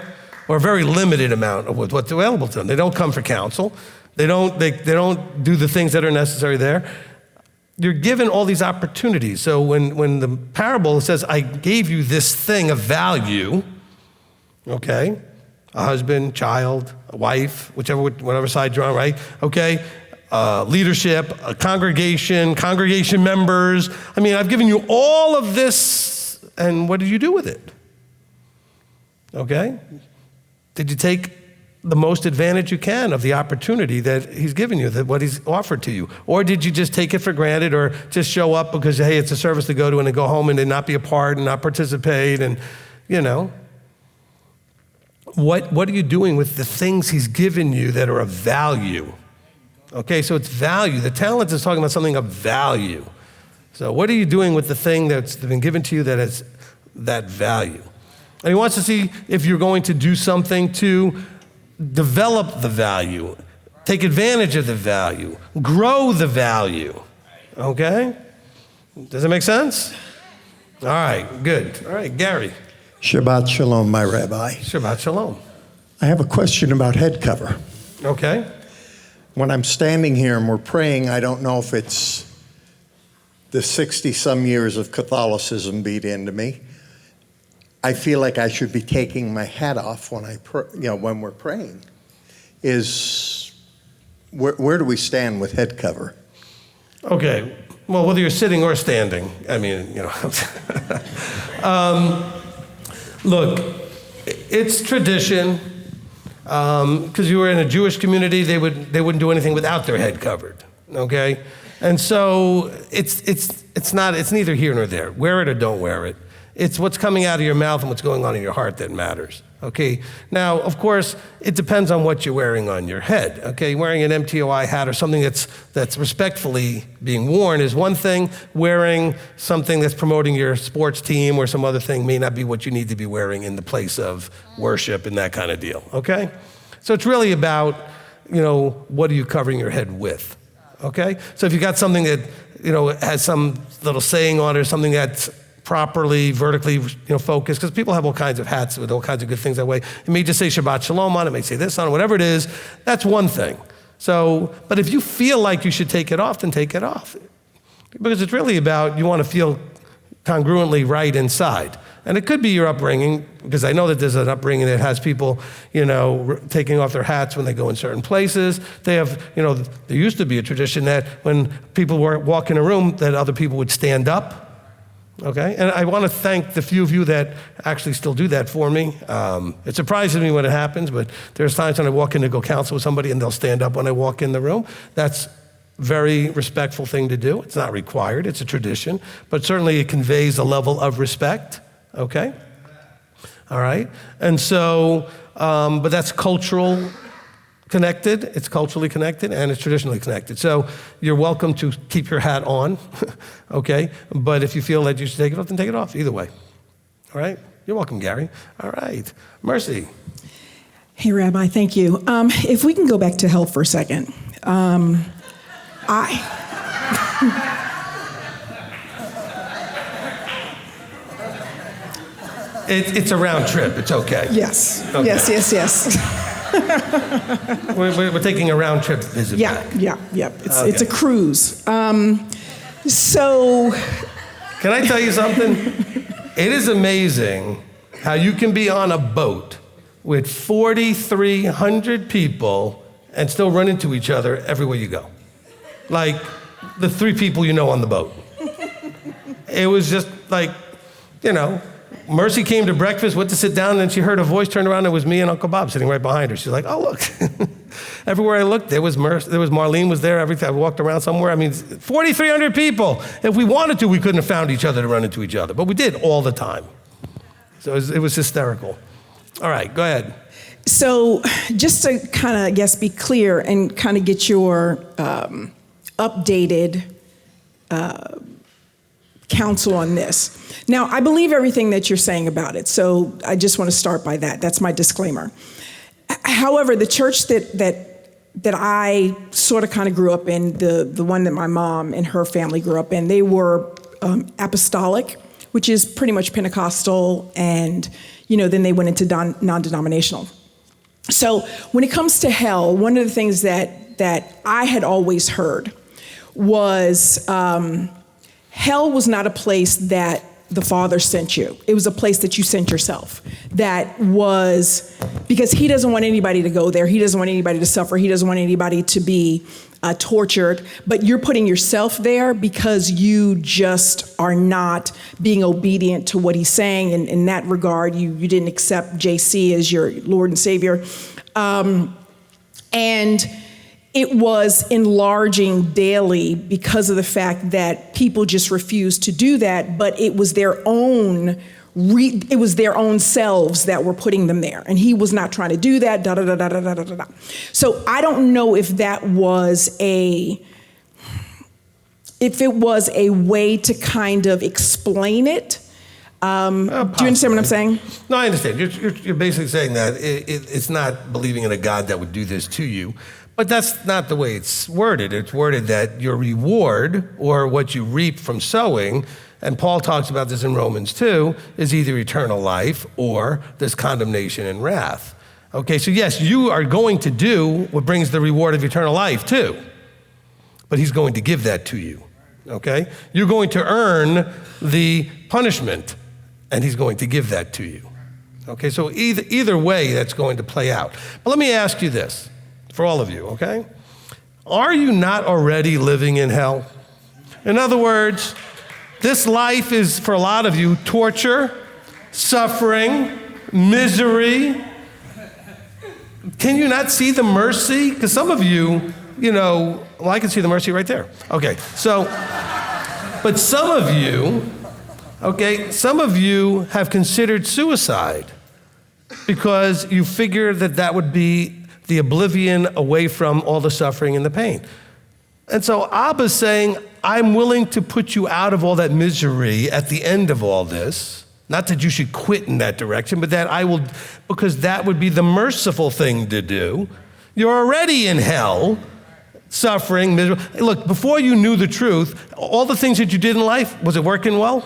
Or a very limited amount of what's available to them. They don't come for counsel. They don't do the things that are necessary there. You're given all these opportunities. So when the parable says, I gave you this thing of value, okay? A husband, child, a wife, whatever side you're on, right? Okay? Leadership, a congregation members. I mean, I've given you all of this, and what did you do with it? Okay? Did you take the most advantage you can of the opportunity that he's given you, that what he's offered to you? Or did you just take it for granted or just show up because, hey, it's a service to go to and then go home and then not be a part and not participate and, What are you doing with the things he's given you that are of value? Okay, so it's value. The talent is talking about something of value. So what are you doing with the thing that's been given to you that has that value? And he wants to see if you're going to do something to develop the value, take advantage of the value, grow the value. Okay? Does it make sense? All right, good. All right, Gary. Shabbat shalom, my rabbi. Shabbat shalom. I have a question about head cover. Okay. When I'm standing here and we're praying, I don't know if it's the 60-some years of Catholicism beat into me. I feel like I should be taking my hat off when when we're praying. Where do we stand with head cover? Okay. Well, whether you're sitting or standing, I mean, look, it's tradition. Because you were in a Jewish community, they wouldn't do anything without their head covered. Okay, and so it's neither here nor there. Wear it or don't wear it. It's what's coming out of your mouth and what's going on in your heart that matters. Okay. Now, of course, it depends on what you're wearing on your head. Okay, wearing an m.t.o.i hat or something that's respectfully being worn is one thing. Wearing something that's promoting your sports team or some other thing may not be what you need to be wearing in the place of worship and that kind of deal. Okay, so it's really about what are you covering your head with? Okay, so if you got something that has some little saying on it or something that's properly, vertically, focused, because people have all kinds of hats with all kinds of good things that way. It may just say Shabbat Shalom on it, may say this on it, whatever it is, that's one thing. So, but if you feel like you should take it off, then take it off. Because it's really about, you want to feel congruently right inside. And it could be your upbringing, because I know that there's an upbringing that has people, taking off their hats when they go in certain places. They have, there used to be a tradition that when people walk in a room, that other people would stand up. Okay, and I want to thank the few of you that actually still do that for me. It surprises me when it happens, but there's times when I walk in to go counsel with somebody and they'll stand up when I walk in the room. That's a very respectful thing to do. It's not required, it's a tradition, but certainly it conveys a level of respect, okay? All right, and so, but that's cultural connected, it's culturally connected, and it's traditionally connected. So you're welcome to keep your hat on, okay? But if you feel that you should take it off, then take it off, either way. All right? You're welcome, Gary. All right. Mercy. Hey, Rabbi, thank you. If we can go back to hell for a second. It's a round trip. It's okay. Yes. Okay. Yes. We're taking a round trip visit. Yeah. It's a cruise. So, can I tell you something? It is amazing how you can be on a boat with 4,300 people and still run into each other everywhere you go. Like the 3 people you know on the boat. It was just like, Mercy came to breakfast, went to sit down, and then she heard a voice, turned around, and it was me and Uncle Bob sitting right behind her. She's like, oh, look. Everywhere I looked, there was Marlene was there, everything. I walked around somewhere. I mean, 4,300 people. If we wanted to, we couldn't have found each other to run into each other, but we did all the time. So it was hysterical. All right, go ahead. So just to kind of, I guess, be clear and kind of get your updated counsel on this. Now, I believe everything that you're saying about it, so I just want to start by that. That's my disclaimer. However, the church that I sort of kind of grew up in, the one that my mom and her family grew up in, they were apostolic, which is pretty much Pentecostal, and then they went into non-denominational. So when it comes to hell, one of the things that I had always heard was hell was not a place that the Father sent you. It was a place that you sent yourself. That was, because he doesn't want anybody to go there. He doesn't want anybody to suffer. He doesn't want anybody to be tortured. But you're putting yourself there because you just are not being obedient to what he's saying. And in that regard, you didn't accept JC as your Lord and Savior. And it was enlarging daily because of the fact that people just refused to do that, but it was their own selves that were putting them there. And he was not trying to do that, da da da da da da da da. So I don't know if that was if it was a way to kind of explain it. Do you understand what I'm saying? No, I understand. You're basically saying that it's not believing in a God that would do this to you. But that's not the way it's worded. It's worded that your reward, or what you reap from sowing, and Paul talks about this in Romans 2, is either eternal life or this condemnation and wrath. Okay, so yes, you are going to do what brings the reward of eternal life too. But he's going to give that to you. Okay? You're going to earn the punishment, and he's going to give that to you. Okay, so either way, that's going to play out. But let me ask you this. For all of you, okay? Are you not already living in hell? In other words, this life is, for a lot of you, torture, suffering, misery. Can you not see the mercy? Because some of you, well, I can see the mercy right there. Okay, so, but some of you have considered suicide because you figure that would be the oblivion away from all the suffering and the pain. And so Abba's saying, I'm willing to put you out of all that misery at the end of all this. Not that you should quit in that direction, but that I will, because that would be the merciful thing to do. You're already in hell, suffering, miserable. Look, before you knew the truth, all the things that you did in life, was it working well?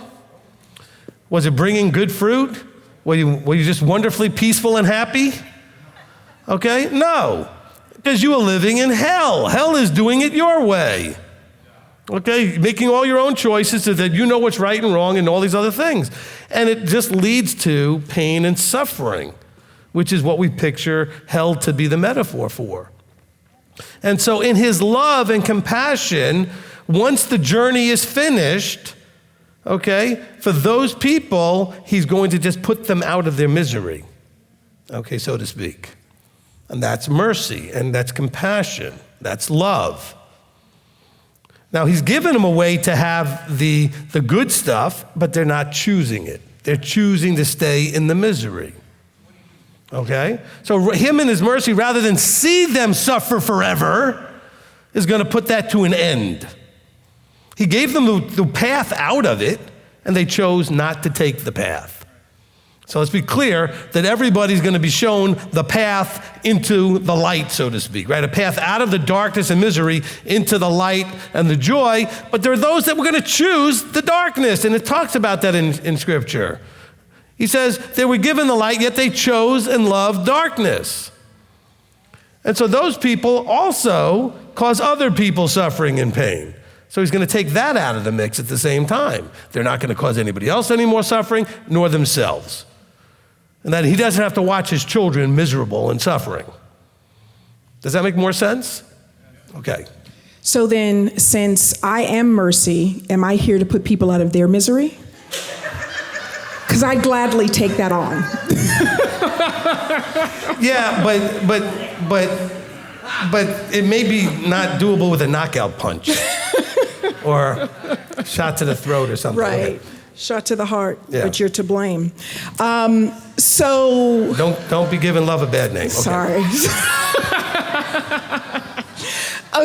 Was it bringing good fruit? Were you just wonderfully peaceful and happy? Okay? No, because you are living in hell. Hell is doing it your way. Okay? Making all your own choices so that you know what's right and wrong and all these other things. And it just leads to pain and suffering, which is what we picture hell to be the metaphor for. And so in his love and compassion, once the journey is finished, okay, for those people, he's going to just put them out of their misery, okay, so to speak. And that's mercy, and that's compassion, that's love. Now, he's given them a way to have the good stuff, but they're not choosing it. They're choosing to stay in the misery, okay? So him in his mercy, rather than see them suffer forever, is going to put that to an end. He gave them the path out of it, and they chose not to take the path. So let's be clear that everybody's going to be shown the path into the light, so to speak, right? A path out of the darkness and misery into the light and the joy. But there are those that were going to choose the darkness, and it talks about that in Scripture. He says they were given the light, yet they chose and loved darkness. And so those people also cause other people suffering and pain. So he's going to take that out of the mix at the same time. They're not going to cause anybody else any more suffering, nor themselves. And that he doesn't have to watch his children miserable and suffering. Does that make more sense? Okay. So then, since I am mercy, am I here to put people out of their misery? Because I'd gladly take that on. Yeah, but it may be not doable with a knockout punch or shot to the throat or something. Right. Okay. Shot to the heart, Yeah. but you're to blame. So don't be giving love a bad name. Okay. Sorry.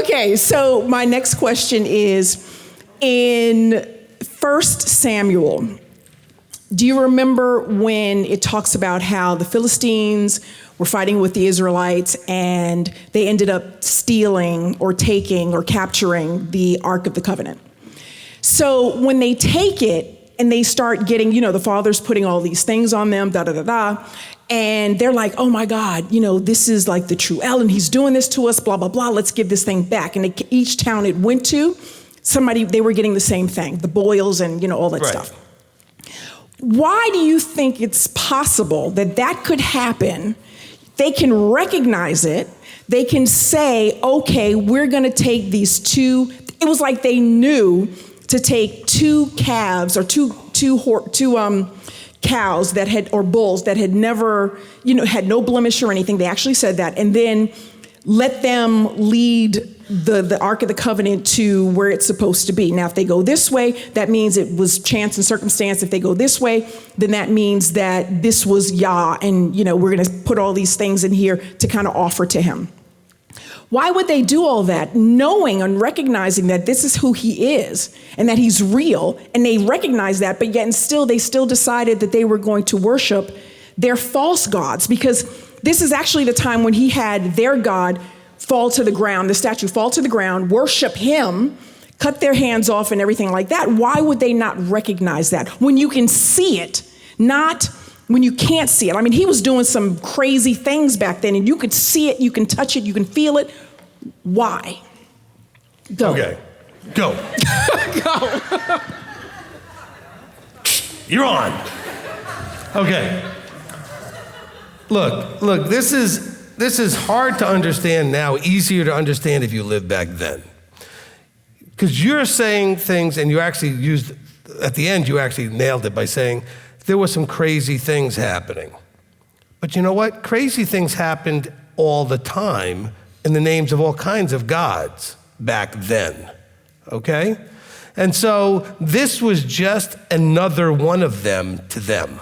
Okay, so my next question is, in 1 Samuel, do you remember when it talks about how the Philistines were fighting with the Israelites and they ended up stealing or taking or capturing the Ark of the Covenant? So when they take it, and they start getting, the father's putting all these things on them, and they're like, oh my God, this is like the true El, and he's doing this to us, blah, blah, blah, let's give this thing back. And each town it went to, they were getting the same thing, the boils and, all that Right. stuff. why do you think it's possible that that could happen? They can recognize it. They can say, okay, we're going to take these two. It was like they knew to take two calves or two cows that had, or bulls that had never, had no blemish or anything. They actually said that. And then let them lead the Ark of the Covenant to where it's supposed to be. Now, if they go this way, that means it was chance and circumstance. If they go this way, then that means that this was Yah, and we're going to put all these things in here to kind of offer to him. Why would they do all that, knowing and recognizing that this is who he is and that he's real, and they recognize that, but yet and still they still decided that they were going to worship their false gods? Because this is actually the time when he had their God fall to the ground, the statue fall to the ground, worship him, cut their hands off and everything like that. Why would they not recognize that when you can see it, not when you can't see it? I mean, he was doing some crazy things back then, and you could see it, you can touch it, you can feel it. Why? Go. Okay, go. Go. You're on. Okay. Look, this is hard to understand now, easier to understand if you lived back then. Because you're saying things, and you actually used, at the end, you actually nailed it by saying there were some crazy things happening. But you know what? Crazy things happened all the time in the names of all kinds of gods back then, okay? And so this was just another one of them to them.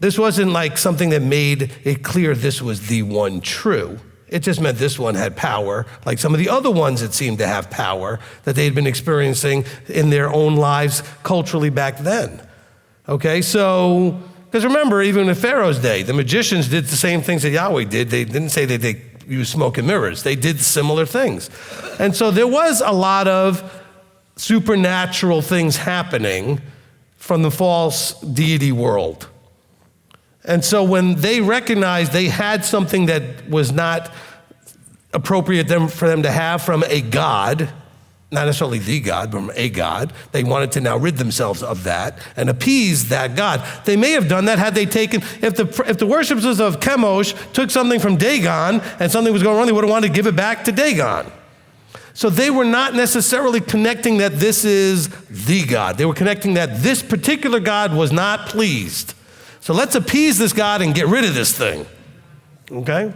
This wasn't like something that made it clear this was the one true. It just meant this one had power, like some of the other ones that seemed to have power that they had been experiencing in their own lives culturally back then. Okay, so, because remember, even in Pharaoh's day, the magicians did the same things that Yahweh did. They didn't say that they used smoke and mirrors. They did similar things. And so there was a lot of supernatural things happening from the false deity world. And so when they recognized they had something that was not appropriate for them to have from a god, not necessarily the God, but from a God, they wanted to now rid themselves of that and appease that God. They may have done that had they taken, if the worshippers of Chemosh took something from Dagon and something was going wrong, they would have wanted to give it back to Dagon. So they were not necessarily connecting that this is the God. They were connecting that this particular God was not pleased. So let's appease this God and get rid of this thing, okay?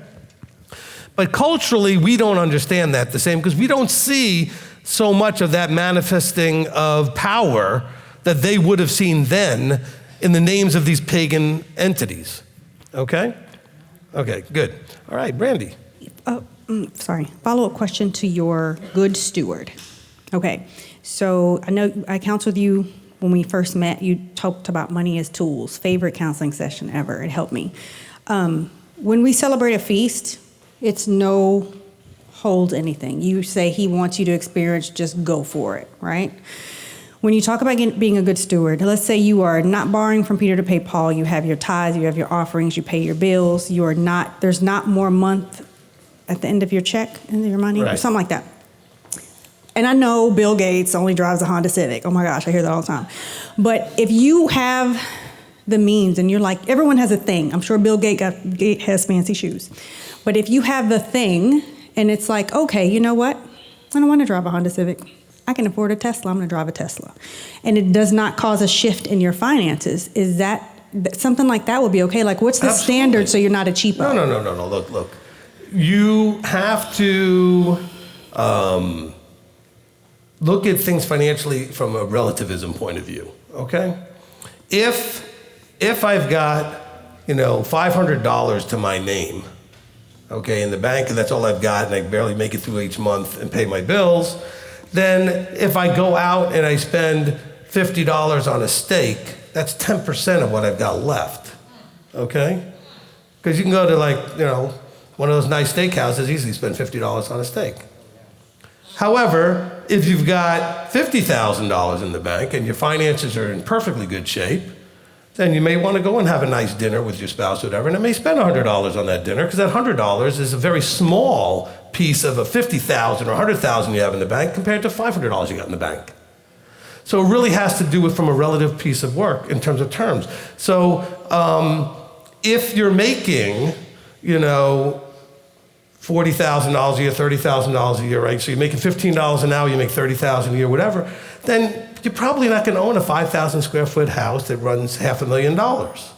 But culturally, we don't understand that the same because we don't see so much of that manifesting of power that they would have seen then in the names of these pagan entities, okay? Okay, good. All right, Brandy. Sorry, follow-up question to your good steward. Okay, so I know I counseled you when we first met. You talked about money as tools. Favorite counseling session ever. It helped me. When we celebrate a feast, it's no hold anything. You say he wants you to experience, just go for it, right? When you talk about being a good steward, let's say you are not borrowing from Peter to pay Paul. You have your tithes, you have your offerings, you pay your bills. You are not. There's not more month at the end of your check and your money, right, or something like that. And I know Bill Gates only drives a Honda Civic. Oh my gosh, I hear that all the time. But if you have the means and you're like, everyone has a thing. I'm sure Bill Gates has fancy shoes. But if you have the thing and it's like, okay, you know what? I don't want to drive a Honda Civic. I can afford a Tesla. I'm going to drive a Tesla. And it does not cause a shift in your finances. Is that something like that would be okay? Like, what's the standard so you're not a cheapo? No. Look. You have to look at things financially from a relativism point of view, okay? If I've got, $500 to my name, okay, in the bank, and that's all I've got, and I barely make it through each month and pay my bills, then if I go out and I spend $50 on a steak, that's 10% of what I've got left, okay? Because you can go to one of those nice steakhouses, easily spend $50 on a steak. However, if you've got $50,000 in the bank and your finances are in perfectly good shape, then you may want to go and have a nice dinner with your spouse or whatever, and it may spend $100 on that dinner because that $100 is a very small piece of a $50,000 or $100,000 you have in the bank compared to $500 you got in the bank. So it really has to do with from a relative piece of work in terms of terms. So if you're making, $40,000 a year, $30,000 a year, right? So you're making $15 an hour, you make $30,000 a year, whatever, then you're probably not going to own a 5,000 square foot house that runs $500,000,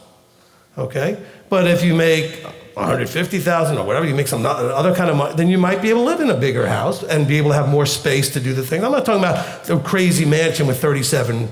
okay? But if you make $150,000 or whatever, you make some other kind of money, then you might be able to live in a bigger house and be able to have more space to do the thing. I'm not talking about a crazy mansion with 37,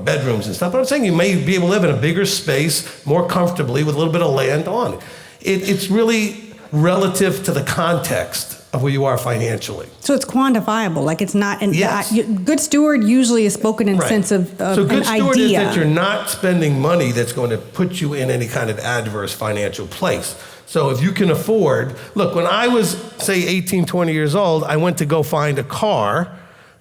bedrooms and stuff, but I'm saying you may be able to live in a bigger space more comfortably with a little bit of land on it. It's really relative to the context of where you are financially. So it's quantifiable, like it's not an Yes. good steward usually is spoken in Right. sense of So good an steward is idea. that you're not spending money that's going to put you in any kind of adverse financial place. So if you can afford, look, when I was, say, 18, 20 years old, I went to go find a car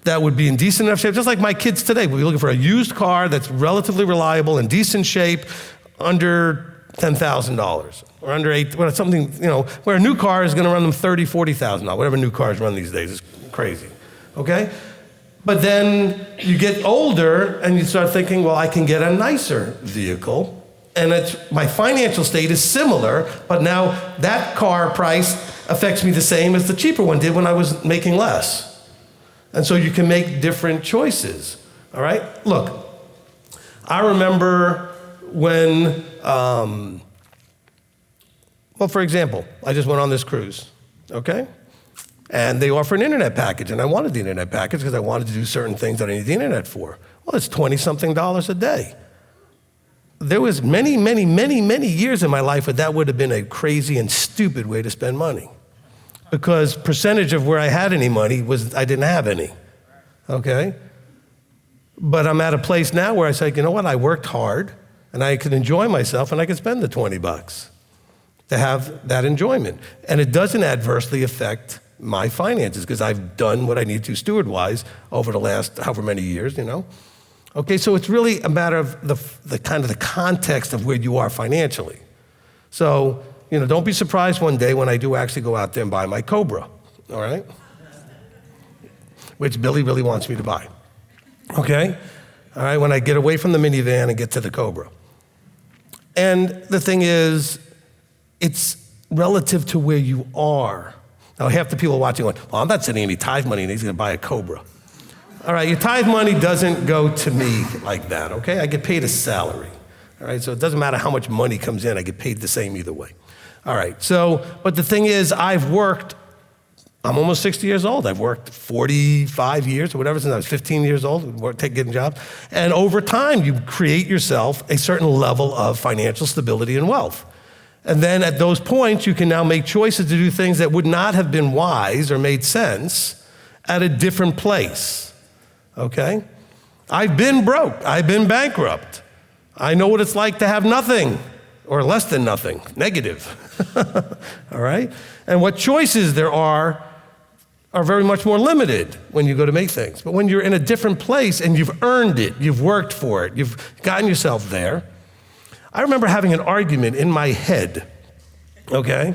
that would be in decent enough shape, just like my kids today. We'll be looking for a used car that's relatively reliable, in decent shape, under $10,000 or under something, where a new car is going to run them $30,000, $40,000, whatever new cars run these days. It's crazy, okay? But then you get older and you start thinking, well, I can get a nicer vehicle, and my financial state is similar, but now that car price affects me the same as the cheaper one did when I was making less. And so you can make different choices, all right? Look, I remember when, for example, I just went on this cruise, okay? And they offer an internet package, and I wanted the internet package because I wanted to do certain things that I need the internet for. Well, it's $20-something a day. There was many, many, many, many years in my life where that would have been a crazy and stupid way to spend money, because percentage of where I had any money was I didn't have any, okay? But I'm at a place now where I say, you know what, I worked hard, and I can enjoy myself, and I can spend the $20 to have that enjoyment. And it doesn't adversely affect my finances because I've done what I need to steward-wise over the last however many years, Okay, so it's really a matter of the kind of the context of where you are financially. So, don't be surprised one day when I do actually go out there and buy my Cobra, all right? Which Billy really wants me to buy, okay? All right, when I get away from the minivan and get to the Cobra. And the thing is, it's relative to where you are. Now, half the people watching going, well, I'm not sending any tithe money and he's gonna buy a Cobra. All right, your tithe money doesn't go to me like that, okay? I get paid a salary, all right? So it doesn't matter how much money comes in, I get paid the same either way. All right, but the thing is, I'm almost 60 years old. I've worked 45 years or whatever since I was 15 years old, getting jobs. And over time, you create yourself a certain level of financial stability and wealth. And then at those points, you can now make choices to do things that would not have been wise or made sense at a different place. Okay? I've been broke. I've been bankrupt. I know what it's like to have nothing or less than nothing, negative. All right? And what choices there are very much more limited when you go to make things. But when you're in a different place and you've earned it, you've worked for it, you've gotten yourself there. I remember having an argument in my head, okay?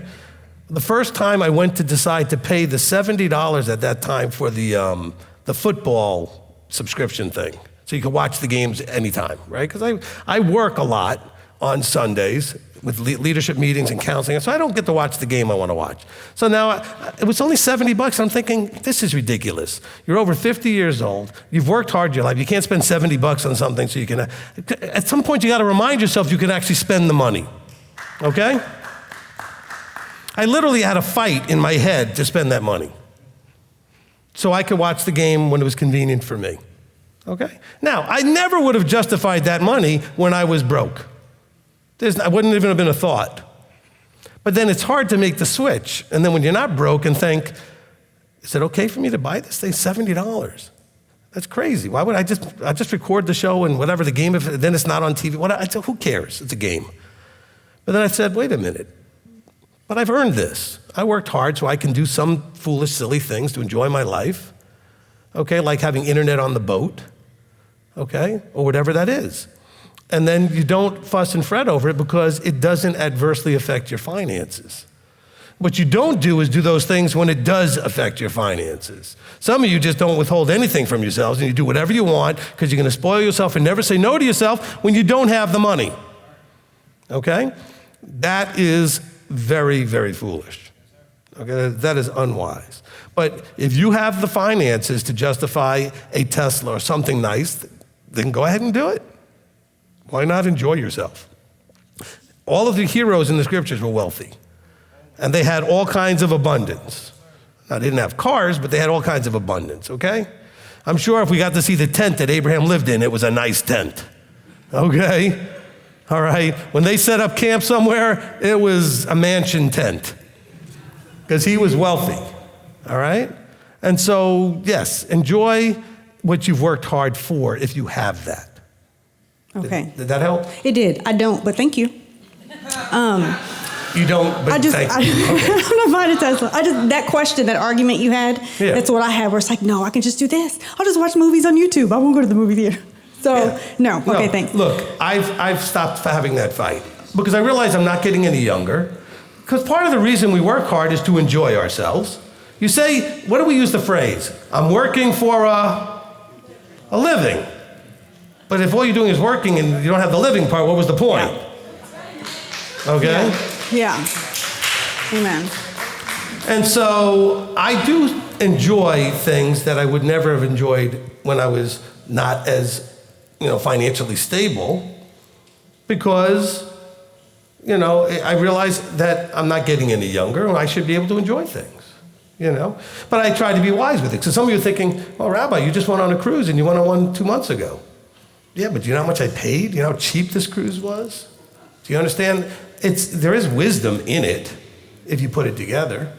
The first time I went to decide to pay the $70 at that time for the football subscription thing, so you can watch the games anytime, right? Because I work a lot on Sundays with leadership meetings and counseling, so I don't get to watch the game I want to watch. So now it was only $70. I'm thinking, this is ridiculous. You're over 50 years old. You've worked hard your life. You can't spend $70 on something so you can, at some point you got to remind yourself you can actually spend the money, okay? I literally had a fight in my head to spend that money so I could watch the game when it was convenient for me, okay? Now, I never would have justified that money when I was broke. I wouldn't even have been a thought. But then it's hard to make the switch. And then when you're not broke and think, is it okay for me to buy this thing? $70. That's crazy. Why would I just record the show and whatever the game, then it's not on TV. Who cares? It's a game. But then I said, wait a minute. But I've earned this. I worked hard so I can do some foolish, silly things to enjoy my life, okay, like having internet on the boat, okay, or whatever that is. And then you don't fuss and fret over it because it doesn't adversely affect your finances. What you don't do is do those things when it does affect your finances. Some of you just don't withhold anything from yourselves, and you do whatever you want because you're going to spoil yourself and never say no to yourself when you don't have the money. Okay? That is very, very foolish. Okay? That is unwise. But if you have the finances to justify a Tesla or something nice, then go ahead and do it. Why not enjoy yourself? All of the heroes in the scriptures were wealthy. And they had all kinds of abundance. Now, they didn't have cars, but they had all kinds of abundance, okay? I'm sure if we got to see the tent that Abraham lived in, it was a nice tent, okay? All right? When they set up camp somewhere, it was a mansion tent because he was wealthy, all right? And so, yes, enjoy what you've worked hard for if you have that. Okay. Did that help? It did. I don't, but thank you. You don't, but thank you. Okay. I'm not buying a Tesla. That question, that argument you had, Yeah. that's what I had, where it's like, no, I can just do this. I'll just watch movies on YouTube. I won't go to the movie theater. So, Yeah. no. Okay, thanks. Look, I've stopped having that fight because I realize I'm not getting any younger. Because part of the reason we work hard is to enjoy ourselves. You say, what do we use the phrase? I'm working for a living. But if all you're doing is working and you don't have the living part, what was the point? Okay? Yeah. Amen. And so I do enjoy things that I would never have enjoyed when I was not as, financially stable, because, I realize that I'm not getting any younger and I should be able to enjoy things, But I try to be wise with it. So some of you are thinking, well, Rabbi, you just went on a cruise and you went on one 2 months ago. Yeah, but do you know how much I paid? You know how cheap this cruise was? Do you understand? There is wisdom in it if you put it together.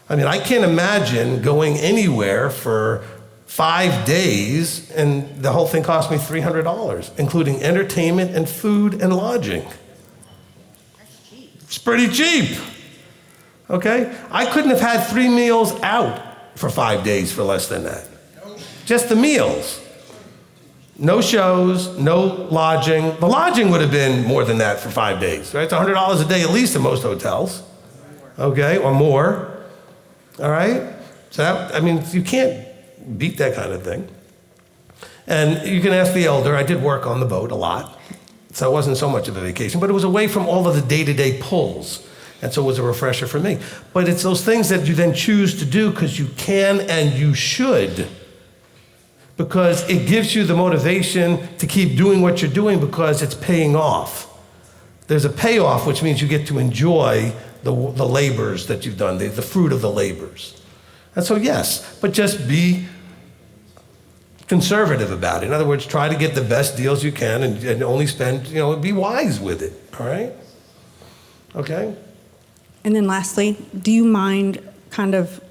I mean, I can't imagine going anywhere for 5 days and the whole thing cost me $300, including entertainment and food and lodging. It's pretty cheap. Okay? I couldn't have had 3 meals out for 5 days for less than that. Just the meals. No shows, no lodging. The lodging would have been more than that for 5 days, right? It's $100 a day at least in most hotels, okay, or more, all right? So you can't beat that kind of thing. And you can ask the elder. I did work on the boat a lot, so it wasn't so much of a vacation, but it was away from all of the day-to-day pulls, and so it was a refresher for me. But it's those things that you then choose to do because you can and you should, because it gives you the motivation to keep doing what you're doing because it's paying off. There's a payoff, which means you get to enjoy the labors that you've done, the fruit of the labors. And so yes, but just be conservative about it. In other words, try to get the best deals you can and only spend, be wise with it, all right? Okay? And then lastly, do you mind kind of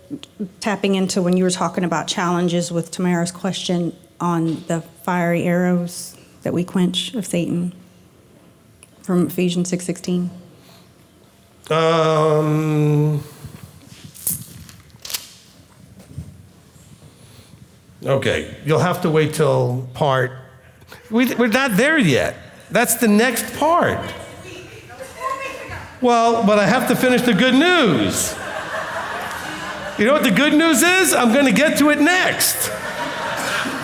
tapping into when you were talking about challenges with Tamara's question on the fiery arrows that we quench of Satan from Ephesians 6:16? Okay, you'll have to wait till we're not there yet. That's the next part. Well, but I have to finish the good news. You know what the good news is? I'm going to get to it next.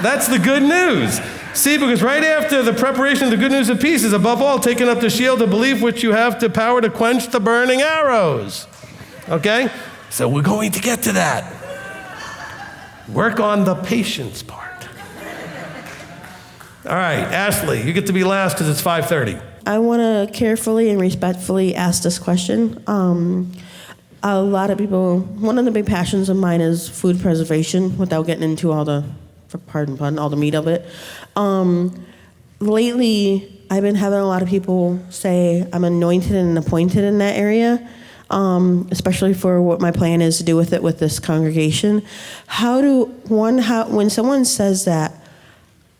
That's the good news. See, because right after the preparation of the good news of peace is above all taking up the shield of belief, which you have the power to quench the burning arrows. Okay? So we're going to get to that. Work on the patience part. All right, Ashley, you get to be last because it's 5:30. I want to carefully and respectfully ask this question. A lot of people, one of the big passions of mine is food preservation, without getting into all the, pardon pun, all the meat of it. Lately, I've been having a lot of people say I'm anointed and appointed in that area, especially for what my plan is to do with it with this congregation. When someone says that,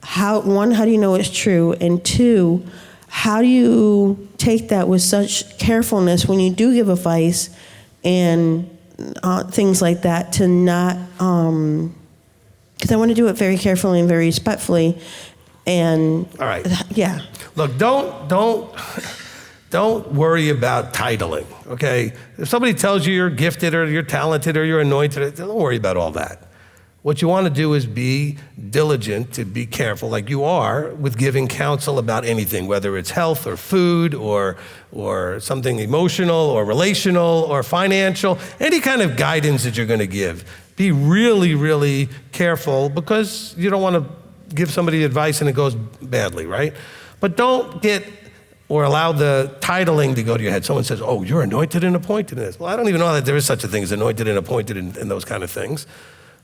how do you know it's true? And two, how do you take that with such carefulness when you do give advice and things like that to not, because I want to do it very carefully and very respectfully, and all right. Yeah. Look, don't don't worry about titling, okay? If somebody tells you you're gifted or you're talented or you're anointed, don't worry about all that. What you want to do is be diligent, to be careful, like you are, with giving counsel about anything, whether it's health or food or something emotional or relational or financial, any kind of guidance that you're going to give. Be really, really careful, because you don't want to give somebody advice and it goes badly, right? But don't get or allow the titling to go to your head. Someone says, oh, you're anointed and appointed in this. Well, I don't even know that there is such a thing as anointed and appointed in those kind of things.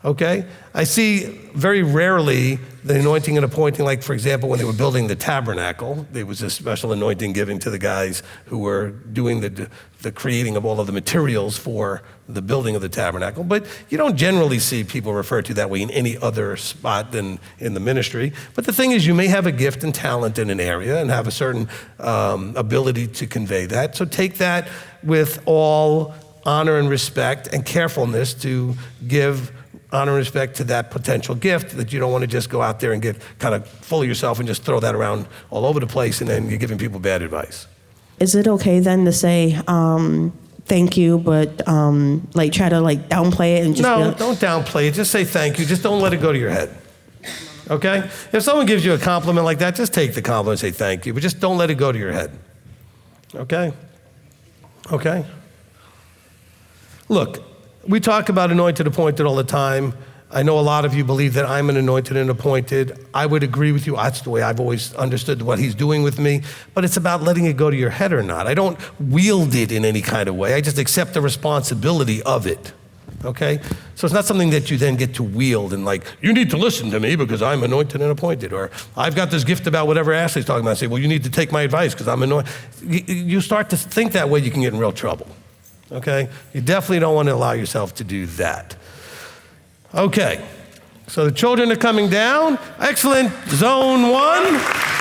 Okay? I see very rarely the anointing and appointing, like, for example, when they were building the tabernacle, there was a special anointing given to the guys who were doing the creating of all of the materials for the building of the tabernacle. But you don't generally see people referred to that way in any other spot than in the ministry. But the thing is, you may have a gift and talent in an area and have a certain ability to convey that. So take that with all honor and respect and carefulness to give honor and respect to that potential gift, that you don't want to just go out there and get kind of full of yourself and just throw that around all over the place, and then you're giving people bad advice. Is it okay then to say thank you, but like try to like downplay it and just No, don't downplay it. Just say thank you. Just don't let it go to your head. Okay? If someone gives you a compliment like that, just take the compliment and say thank you, but just don't let it go to your head. Okay? Okay? Look, we talk about anointed, appointed all the time. I know a lot of you believe that I'm an anointed and appointed. I would agree with you. That's the way I've always understood what he's doing with me. But it's about letting it go to your head or not. I don't wield it in any kind of way. I just accept the responsibility of it. Okay? So it's not something that you then get to wield and like, you need to listen to me because I'm anointed and appointed. Or I've got this gift about whatever Ashley's talking about. I say, well, you need to take my advice because I'm anointed. You start to think that way, you can get in real trouble. Okay? You definitely don't want to allow yourself to do that. Okay. So the children are coming down. Excellent. Zone 1.